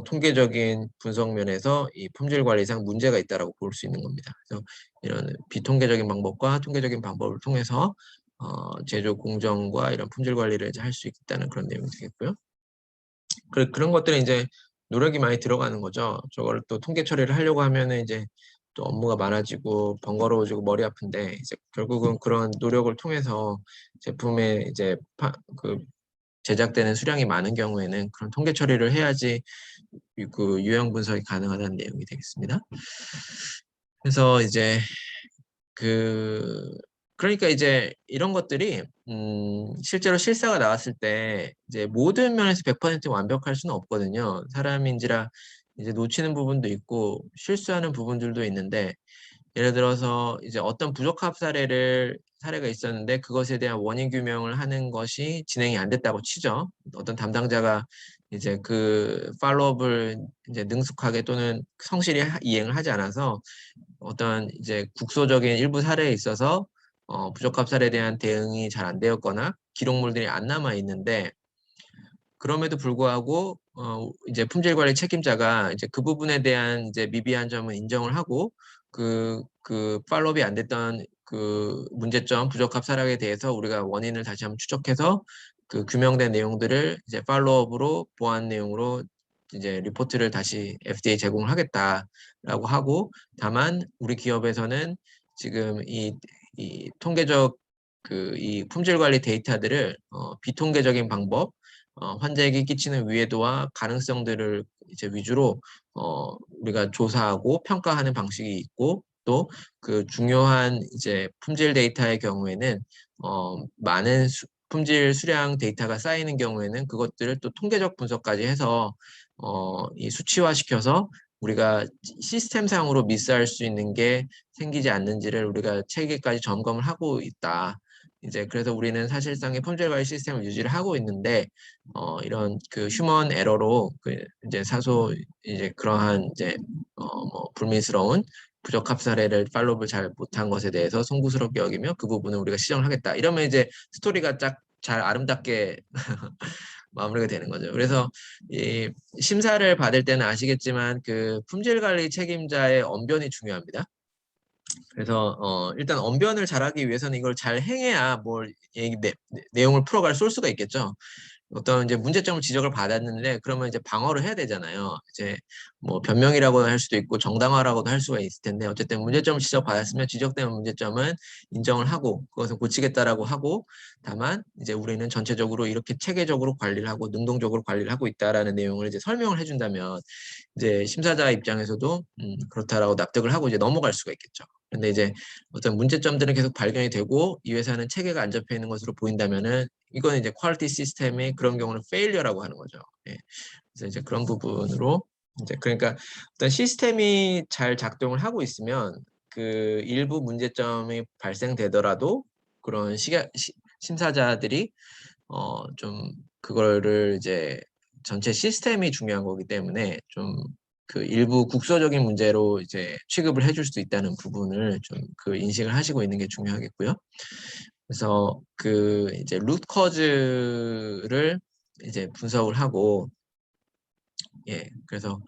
통계적인 분석 면에서 이 품질 관리상 문제가 있다라고 볼 수 있는 겁니다. 그래서 이런 비통계적인 방법과 통계적인 방법을 통해서 제조 공정과 이런 품질 관리를 이제 할 수 있다는 그런 내용이 되겠고요. 그런 것들은 이제 노력이 많이 들어가는 거죠. 저걸 또 통계 처리를 하려고 하면은 이제 또 업무가 많아지고 번거로워지고 머리 아픈데 이제 결국은 그런 노력을 통해서 제품의 이제 그 제작되는 수량이 많은 경우에는 그런 통계 처리를 해야지 그 유형 분석이 가능하다는 내용이 되겠습니다. 그래서 이제 그 그러니까 이제 이런 것들이 실제로 실사가 나왔을 때 이제 모든 면에서 100% 완벽할 수는 없거든요. 사람인지라 이제 놓치는 부분도 있고 실수하는 부분들도 있는데, 예를 들어서 이제 어떤 부적합 사례가 있었는데 그것에 대한 원인 규명을 하는 것이 진행이 안 됐다고 치죠. 어떤 담당자가 이제 그 팔로업을 이제 능숙하게 또는 성실히 이행을 하지 않아서 어떤 이제 국소적인 일부 사례에 있어서 부적합 사례에 대한 대응이 잘 안 되었거나 기록물들이 안 남아 있는데, 그럼에도 불구하고 이제 품질관리 책임자가 이제 그 부분에 대한 이제 미비한 점은 인정을 하고 그 팔로업이 안 됐던 그 문제점, 부적합 사례에 대해서 우리가 원인을 다시 한번 추적해서 그 규명된 내용들을 이제 팔로업으로 보완 내용으로 이제 리포트를 다시 FDA 제공을 하겠다라고 하고, 다만 우리 기업에서는 지금 이 통계적 이 품질 관리 데이터들을 비통계적인 방법, 환자에게 끼치는 위해도와 가능성들을 이제 위주로 우리가 조사하고 평가하는 방식이 있고, 또 그 중요한 이제 품질 데이터의 경우에는 많은 품질 수량 데이터가 쌓이는 경우에는 그것들을 또 통계적 분석까지 해서 이 수치화시켜서 우리가 시스템상으로 미스할 수 있는 게 생기지 않는지를 우리가 체계까지 점검을 하고 있다. 이제 그래서 우리는 사실상의 품질 관리 시스템을 유지를 하고 있는데, 이런 그 휴먼 에러로 그 이제 이제 그러한 이제 뭐 불미스러운 부적합 사례를 팔로우를 잘 못한 것에 대해서 송구스럽게 여기며 그 부분을 우리가 시정을 하겠다. 이러면 이제 스토리가 쫙 잘 아름답게 마무리가 되는 거죠. 그래서 이 심사를 받을 때는 아시겠지만 그 품질 관리 책임자의 언변이 중요합니다. 그래서 일단 언변을 잘하기 위해서는 이걸 잘 행해야 뭘 내용을 풀어갈 쏠수가 있겠죠. 어떤 이제 문제점을 지적을 받았는데 그러면 이제 방어를 해야 되잖아요. 이제 뭐 변명이라고 할 수도 있고 정당화라고도 할 수가 있을 텐데, 어쨌든 문제점을 지적받았으면 지적된 문제점은 인정을 하고 그것을 고치겠다라고 하고, 다만 이제 우리는 전체적으로 이렇게 체계적으로 관리를 하고 능동적으로 관리를 하고 있다라는 내용을 이제 설명을 해준다면 이제 심사자 입장에서도 그렇다라고 납득을 하고 이제 넘어갈 수가 있겠죠. 근데 이제 어떤 문제점들은 계속 발견이 되고 이 회사는 체계가 안 잡혀 있는 것으로 보인다면은 이거는 이제 퀄리티 시스템의 그런 경우는 페일리어라고 하는 거죠. 예. 그래서 이제 그런 부분으로 이제 그러니까 어떤 시스템이 잘 작동을 하고 있으면 그 일부 문제점이 발생되더라도 그런 심사자들이 좀 그거를 이제 전체 시스템이 중요한 거기 때문에 좀 그 일부 국소적인 문제로 이제 취급을 해줄 수 있다는 부분을 좀 그 인식을 하시고 있는 게 중요하겠고요. 그래서 그 이제 루트 커즈를 이제 분석을 하고, 예, 그래서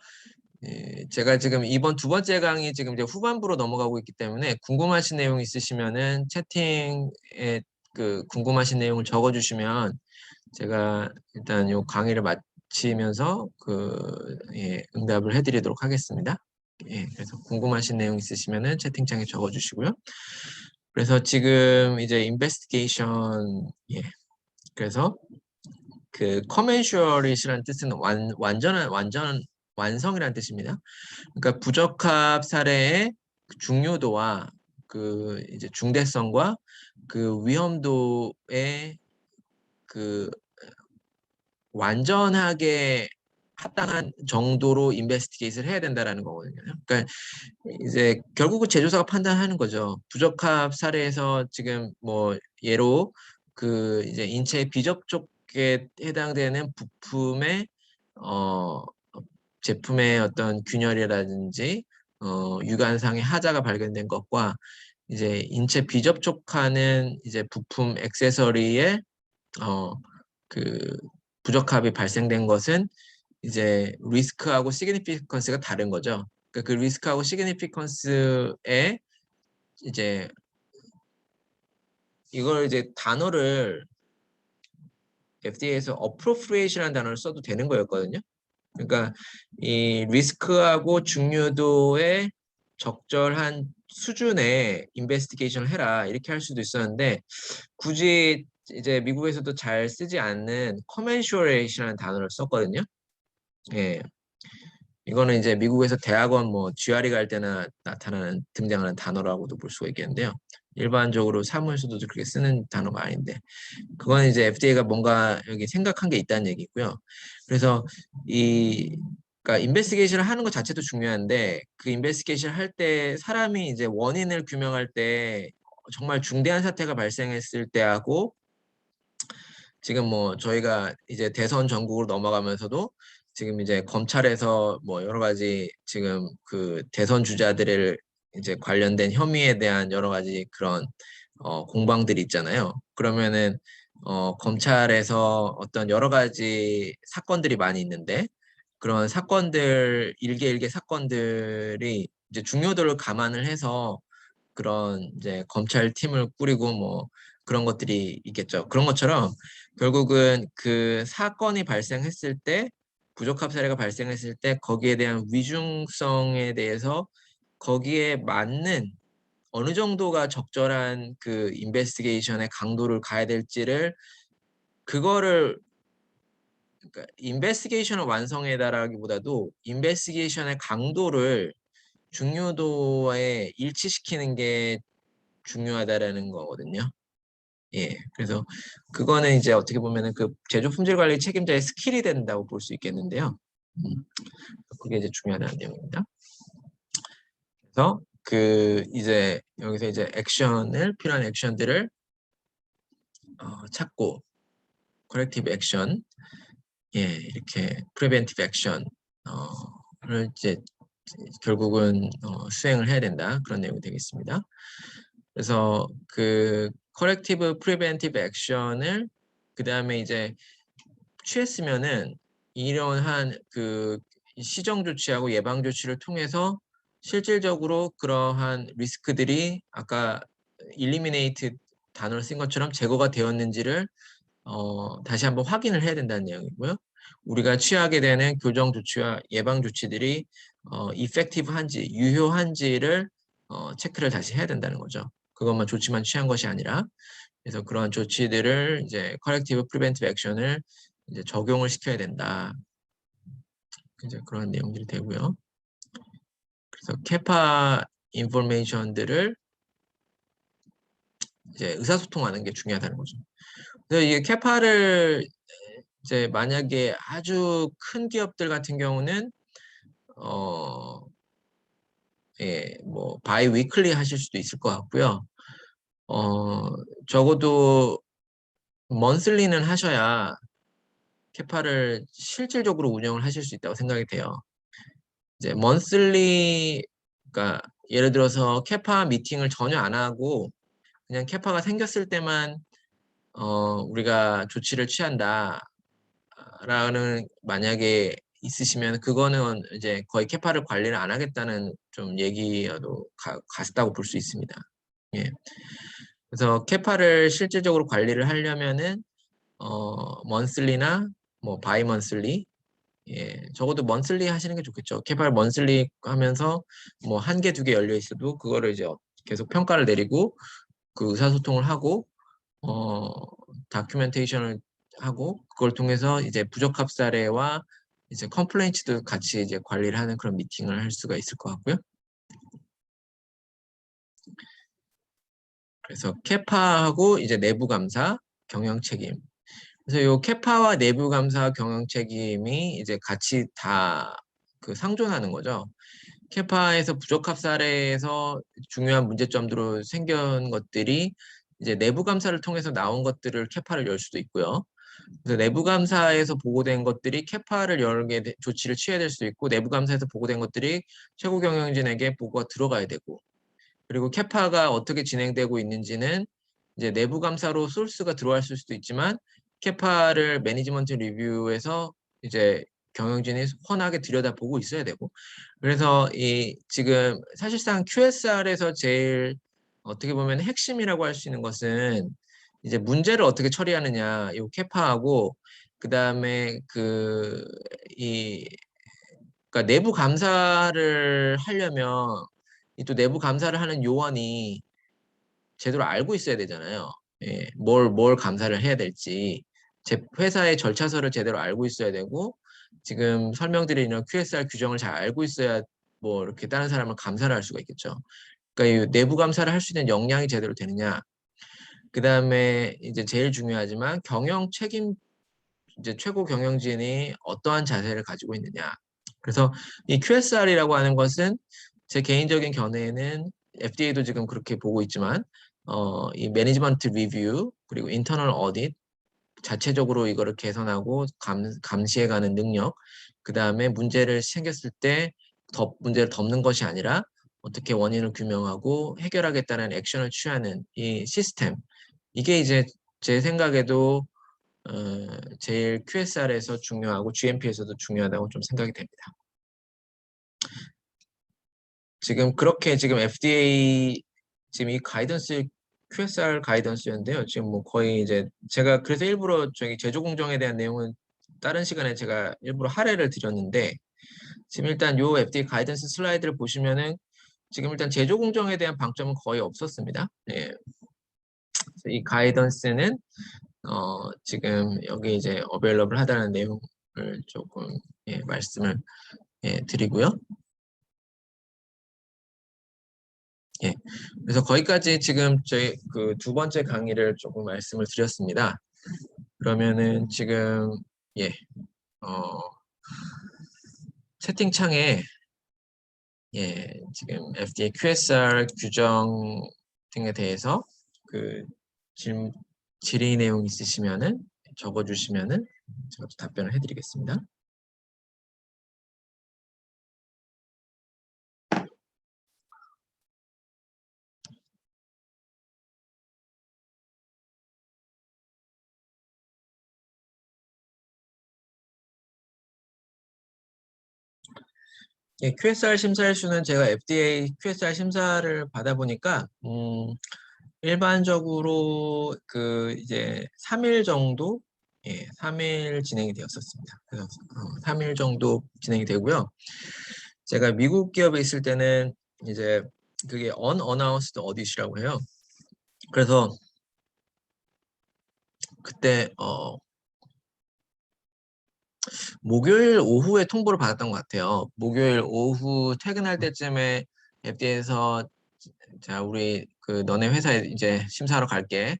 제가 지금 이번 두 번째 강의 지금 이제 후반부로 넘어가고 있기 때문에 궁금하신 내용 있으시면은 채팅에 그 궁금하신 내용을 적어주시면 제가 일단 요 강의를 마치면서 응답을 해드리도록 하겠습니다. 예, 그래서 궁금하신 내용 있으시면은 채팅창에 적어주시고요. 그래서 지금 이제 인베스티게이션, 예, 그래서 그 commensurate이라는 뜻은 완성이라는 뜻입니다. 그러니까 부적합 사례의 중요도와 그 이제 중대성과 그 위험도의 그 완전하게 합당한 정도로 인베스티게이트를 해야 된다라는 거거든요. 그러니까 이제 결국은 제조사가 판단하는 거죠. 부적합 사례에서 지금 뭐 예로 그 이제 인체 비접촉에 해당되는 부품의 어 제품의 어떤 균열이라든지 유관상의 하자가 발견된 것과 이제 인체 비접촉하는 이제 부품 액세서리의 그 부적합이 발생된 것은 이제 리스크하고 시그니피컨스가 다른 거죠. 그러니까 그 리스크하고 시그니피컨스에 이제 이걸 이제 단어를 FDA에서 appropriation이라는 단어를 써도 되는 거였거든요. 그러니까 이 리스크하고 중요도의 적절한 수준의 인베스티게이션을 해라 이렇게 할 수도 있었는데, 굳이 이제 미국에서도 잘 쓰지 않는 commensurate이라는 단어를 썼거든요. 예. 이거는 이제 미국에서 대학원 뭐 GRE 갈 때나 등장하는 단어라고도 볼 수가 있겠는데요. 일반적으로 사무에서도 그렇게 쓰는 단어가 아닌데 그건 이제 FDA가 뭔가 여기 생각한 게 있다는 얘기고요. 그래서 이 그러니까 인베스티게이션을 하는 것 자체도 중요한데 그 인베스티게이션 할 때 사람이 이제 원인을 규명할 때 정말 중대한 사태가 발생했을 때하고 지금 뭐 저희가 이제 대선 전국으로 넘어가면서도 지금 이제 검찰에서 뭐 여러 가지 지금 그 대선 주자들을 이제 관련된 혐의에 대한 여러 가지 그런 공방들이 있잖아요. 그러면은 검찰에서 어떤 여러 가지 사건들이 많이 있는데 그런 사건들 일개 사건들이 이제 중요도를 감안을 해서 그런 이제 검찰 팀을 꾸리고 뭐 그런 것들이 있겠죠. 그런 것처럼 결국은 그 사건이 발생했을 때 부적합 사례가 발생했을 때 거기에 대한 위중성에 대해서 거기에 맞는 어느 정도가 적절한 그 인베스티게이션의 강도를 가야 될지를 그거를 그러니까 인베스티게이션을 완성해달라기보다도 인베스티게이션의 강도를 중요도에 일치시키는 게 중요하다라는 거거든요. 예, 그래서 그거는 이제 어떻게 보면은 그 제조 품질 관리 책임자의 스킬이 된다고 볼 수 있겠는데요. 그게 이제 중요하다는 내용입니다. 그래서 그 이제 여기서 이제 액션을 필요한 액션들을 찾고 corrective action, 예, 이렇게 preventive action을 이제 결국은 수행을 해야 된다 그런 내용이 되겠습니다. 그래서 그 corrective preventive action을 그 다음에 이제 취했으면은 이러한 그 시정 조치하고 예방 조치를 통해서 실질적으로 그러한 리스크들이 아까 eliminate 단어를 쓴 것처럼 제거가 되었는지를 다시 한번 확인을 해야 된다는 내용이고요. 우리가 취하게 되는 교정 조치와 예방 조치들이 effective한지 유효한지를 체크를 다시 해야 된다는 거죠. 그것만 조치만 취한 것이 아니라 그래서 그러한 조치들을 이제 corrective preventive action을 이제 적용을 시켜야 된다. 이제 그런 내용들이 되고요. 그래서 캐파 인포메이션들을 이제 의사소통하는 게 중요하다는 거죠. 그래서 이게 캐파를 이제 만약에 아주 큰 기업들 같은 경우는 예, 뭐 바이 위클리 하실 수도 있을 것 같고요. 적어도 먼슬리는 하셔야 캐파를 실질적으로 운영을 하실 수 있다고 생각이 돼요. 이제 먼슬리, 그러니까 예를 들어서 캐파 미팅을 전혀 안 하고 그냥 캐파가 생겼을 때만 우리가 조치를 취한다라는 만약에 있으시면 그거는 이제 거의 캐파를 관리를 안 하겠다는 좀 얘기여도 같다고 볼 수 있습니다. 예. 그래서 캐파를 실질적으로 관리를 하려면은 먼슬리나 뭐 바이 먼슬리, 예, 적어도 먼슬리 하시는 게 좋겠죠. 캐파 먼슬리 하면서 뭐 한 개, 두 개 열려 있어도 그거를 이제 계속 평가를 내리고 그 의사소통을 하고 다큐멘테이션을 하고 그걸 통해서 이제 부적합 사례와 이제 컴플레인츠도 같이 이제 관리를 하는 그런 미팅을 할 수가 있을 것 같고요. 그래서 캐파하고 이제 내부 감사, 경영 책임. 그래서 요 캐파와 내부 감사 경영 책임이 이제 같이 다 그 상존하는 거죠. 캐파에서 부적합 사례에서 중요한 문제점으로 생긴 것들이 이제 내부 감사를 통해서 나온 것들을 캐파를 열 수도 있고요. 그래서 내부 감사에서 보고된 것들이 캐파를 열게 조치를 취해야 될 수도 있고 내부 감사에서 보고된 것들이 최고 경영진에게 보고가 들어가야 되고 그리고 캐파가 어떻게 진행되고 있는지는 이제 내부 감사로 소스가 들어왔을 수도 있지만 캐파를 매니지먼트 리뷰에서 이제 경영진이 훤하게 들여다보고 있어야 되고 그래서 이 지금 사실상 QSR에서 제일 어떻게 보면 핵심이라고 할 수 있는 것은 이제 문제를 어떻게 처리하느냐 이 캐파하고 그 다음에 이 그러니까 내부 감사를 하려면 이 또 내부 감사를 하는 요원이 제대로 알고 있어야 되잖아요. 예, 뭘 감사를 해야 될지 제 회사의 절차서를 제대로 알고 있어야 되고 지금 설명드린 이런 QSR 규정을 잘 알고 있어야 뭐 이렇게 다른 사람을 감사를 할 수가 있겠죠. 그러니까 이 내부 감사를 할 수 있는 역량이 제대로 되느냐. 그 다음에 이제 제일 중요하지만 경영 책임 이제 최고 경영진이 어떠한 자세를 가지고 있느냐. 그래서 이 QSR이라고 하는 것은 제 개인적인 견해에는 FDA도 지금 그렇게 보고 있지만 이 매니지먼트 리뷰 그리고 인터널 어딧 자체적으로 이거를 개선하고 감시해가는 능력, 그 다음에 문제를 생겼을 때 문제를 덮는 것이 아니라 어떻게 원인을 규명하고 해결하겠다는 액션을 취하는 이 시스템, 이게 이제 제 생각에도 제일 QSR에서 중요하고 GMP에서도 중요하다고 좀 생각이 됩니다. 지금 그렇게 지금 FDA 지금 이 가이던스 QSR 가이던스였는데요. 지금 뭐 거의 이제 제가 그래서 일부러 저기 제조 공정에 대한 내용은 다른 시간에 제가 일부러 할애를 드렸는데 지금 일단 요 FDA 가이던스 슬라이드를 보시면은 지금 일단 제조 공정에 대한 방점은 거의 없었습니다. 예. 이 가이던스는 지금 여기 이제 어베일러블 하다는 내용을 조금 말씀을 드리고요. 예. 그래서 거기까지 지금 저희 그 두 번째 강의를 조금 말씀을 드렸습니다. 그러면은 지금 예, 어, 채팅창에 지금 FDA QSR 규정 등에 대해서 그 질의 내용 있으시면은 적어주시면은 제가 또 답변을 해드리겠습니다. QSR 심사일 수는 제가 FDA QSR 심사를 받아보니까 일반적으로 그 이제 3일 정도 3일 진행이 되었었습니다. 그래서 3일 정도 진행이 되고요. 제가 미국 기업에 있을 때는 이제 그게 unannounced audit이라고 해요. 그래서 그때 목요일 오후에 통보를 받았던 것 같아요. 목요일 오후 퇴근할 때쯤에 FDA에서 자 우리 그 너네 회사에 이제 심사하러 갈게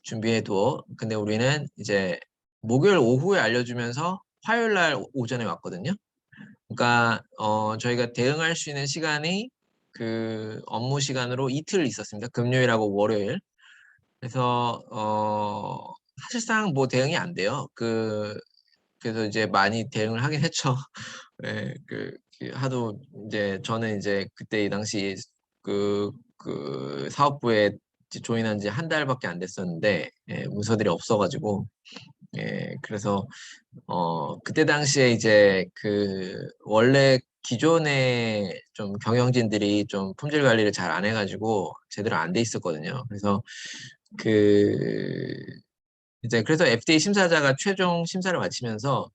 준비해둬. 근데 우리는 이제 목요일 오후에 알려주면서 화요일 날 오전에 왔거든요. 그러니까 저희가 대응할 수 있는 시간이 그 업무 시간으로 이틀 있었습니다. 금요일하고 월요일. 그래서 사실상 뭐 대응이 안 돼요. 그래서 이제 많이 대응을 하긴 했죠. 네, 하도 이제 저는 이제 그때 이 당시 그 사업부에 조인한 지 한 달밖에 안 됐었는데 문서들이 없어가지고 그래서 그때 당시에 이제 그 원래 기존의 좀 경영진들이 좀 품질 관리를 잘 안 해가지고 제대로 안 돼 있었거든요. 그래서 그 이제 그래서 FDA 심사자가 최종 심사를 마치면서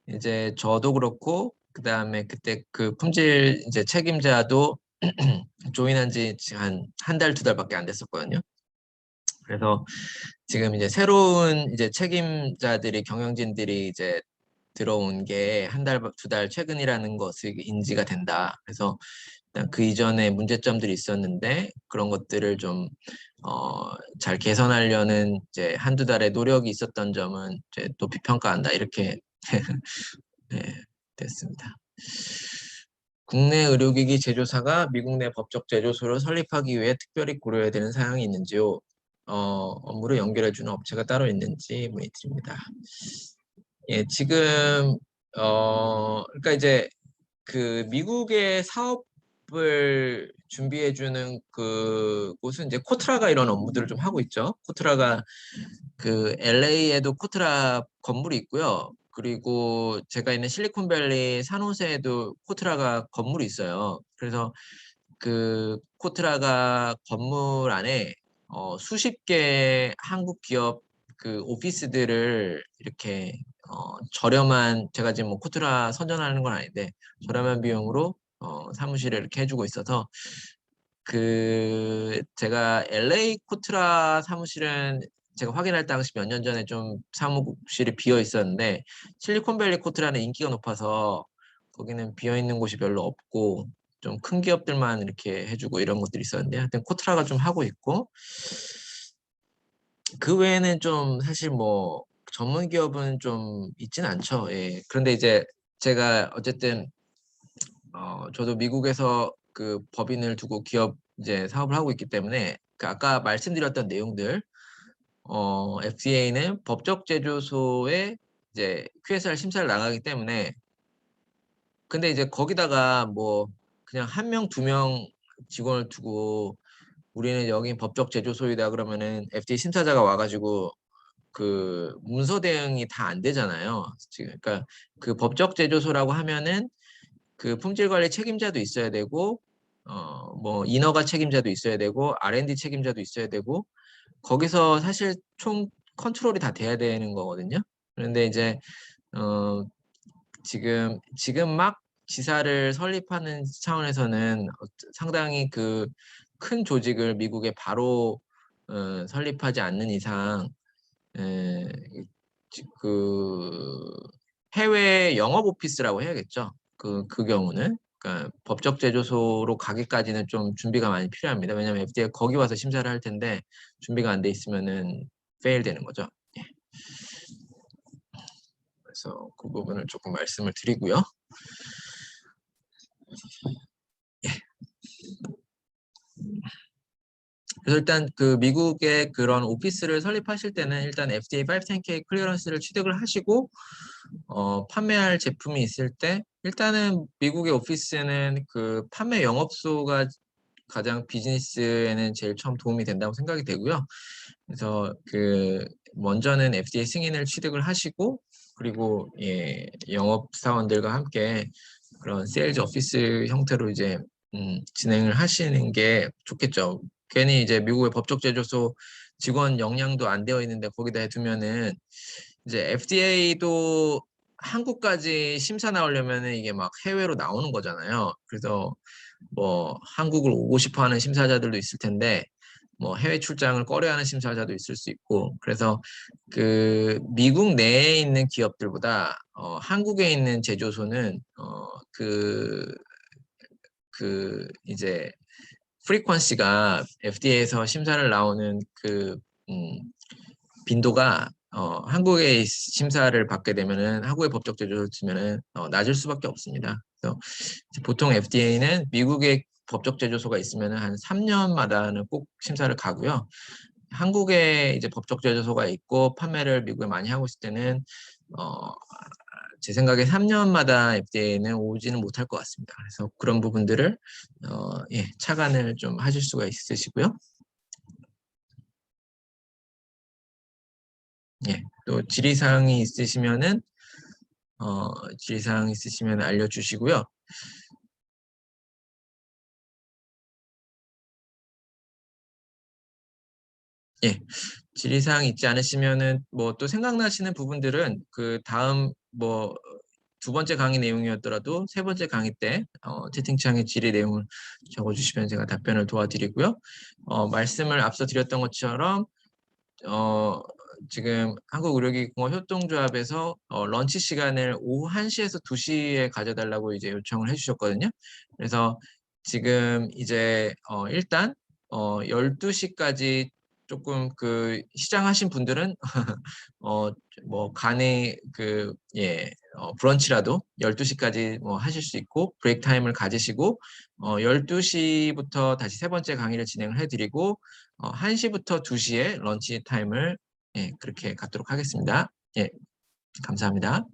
이제 저도 그렇고 그 다음에 그때 그 품질 이제 책임자도 조인한 지 한 달, 두 달밖에 안 됐었거든요. 그래서 지금 이제 새로운 이제 책임자들이 경영진들이 이제 들어온 게 한 달, 두 달 최근이라는 것이 인지가 된다. 그래서 일단 그 이전에 문제점들이 있었는데 그런 것들을 좀 잘 개선하려는 이제 한두 달의 노력이 있었던 점은 이제 높이 평가한다. 이렇게 네, 됐습니다. 국내 의료기기 제조사가 미국 내 법적 제조소를 설립하기 위해 특별히 고려해야 되는 사항이 있는지요? 업무를 연결해주는 업체가 따로 있는지 문의드립니다. 예, 지금 그러니까 이제 그 미국의 사업을 준비해주는 그 곳은 이제 코트라가 이런 업무들을 좀 하고 있죠. 코트라가 그 LA에도 코트라 건물이 있고요. 그리고 제가 있는 실리콘밸리 산호세에도 코트라가 건물이 있어요. 그래서 그 코트라가 건물 안에 수십 개 한국 기업 그 오피스들을 이렇게 저렴한 제가 지금 뭐 코트라 선전하는 건 아닌데 저렴한 비용으로 사무실을 이렇게 해주고 있어서 그 제가 LA 코트라 사무실은 제가 확인할 당시 몇 년 전에 좀 사무실이 비어 있었는데 실리콘밸리 코트라는 인기가 높아서 거기는 비어 있는 곳이 별로 없고 좀 큰 기업들만 이렇게 해주고 이런 것들이 있었는데 하여튼 코트라가 좀 하고 있고 그 외에는 좀 사실 뭐 전문 기업은 좀 있진 않죠. 예. 그런데 이제 제가 어쨌든 저도 미국에서 그 법인을 두고 기업 이제 사업을 하고 있기 때문에 그 아까 말씀드렸던 내용들 FDA는 법적 제조소에 이제 QSR 심사를 나가기 때문에 근데 이제 거기다가 뭐 그냥 한 명, 두 명 직원을 두고 우리는 여기 법적 제조소이다 그러면은 FDA 심사자가 와가지고 그 문서 대응이 다 안 되잖아요. 지금 그러니까 그 법적 제조소라고 하면은 그 품질 관리 책임자도 있어야 되고 뭐 인허가 책임자도 있어야 되고 R&D 책임자도 있어야 되고 거기서 사실 총 컨트롤이 다 돼야 되는 거거든요. 그런데 이제 어 지금 막 지사를 설립하는 차원에서는 상당히 그 큰 조직을 미국에 바로 설립하지 않는 이상 에, 그 해외 영업 오피스라고 해야겠죠. 그 경우는 그러니까 법적 제조소로 가기까지는 좀 준비가 많이 필요합니다. 왜냐하면 FDA 거기 와서 심사를 할 텐데 준비가 안 돼 있으면은 페일 되는 거죠. 예. 그래서 그 부분을 조금 말씀을 드리고요. 그래서 일단 그 미국의 그런 오피스를 설립하실 때는 일단 FDA 510K 클리어런스를 취득을 하시고 판매할 제품이 있을 때 일단은 미국의 오피스는 그 판매 영업소가 가장 비즈니스에는 제일 처음 도움이 된다고 생각이 되고요. 그래서 그 먼저는 FDA 승인을 취득을 하시고 그리고 예, 영업 사원들과 함께 그런 세일즈 오피스 형태로 이제 진행을 하시는 게 좋겠죠. 괜히 이제 미국의 법적 제조소 직원 역량도 안 되어 있는데 거기다 해두면은 이제 FDA도 한국까지 심사 나오려면은 이게 막 해외로 나오는 거잖아요. 그래서 뭐 한국을 오고 싶어 하는 심사자들도 있을 텐데 뭐 해외 출장을 꺼려하는 심사자도 있을 수 있고 그래서 그 미국 내에 있는 기업들보다 한국에 있는 제조소는 그 이제 프리퀀시가 FDA에서 심사를 나오는 그 빈도가 한국의 심사를 받게 되면은 한국의 법적 제조를 두면은 낮을 수밖에 없습니다. 그래서 보통 FDA는 미국의 법적 제조소가 있으면은 한 3년마다는 꼭 심사를 가고요. 한국에 이제 법적 제조소가 있고 판매를 미국에 많이 하고 있을 때는 어, 제 생각에 3년마다 FDA는 오지는 못할 것 같습니다. 그래서 그런 부분들을 예, 차관을 좀 하실 수가 있으시고요. 예, 또 질의사항이 있으시면은 질의사항 있으시면 알려주시고요. 예, 질의사항 있지 않으시면은 뭐 또 생각나시는 부분들은 그 다음 뭐 두 번째 강의 내용이었더라도 세 번째 강의 때 채팅창에 질의 내용을 적어주시면 제가 답변을 도와드리고요. 말씀을 앞서 드렸던 것처럼 어, 지금 한국의료기공업협동조합에서 런치 시간을 오후 1시에서 2시에 가져달라고 이제 요청을 해주셨거든요. 그래서 지금 이제 일단 12시까지 조금 그 시장하신 분들은 뭐 간에 그 예, 브런치라도 12시까지 뭐 하실 수 있고 브레이크 타임을 가지시고 12시부터 다시 세 번째 강의를 진행을 해드리고 1시부터 2시에 런치 타임을 예, 그렇게 갖도록 하겠습니다. 예, 감사합니다.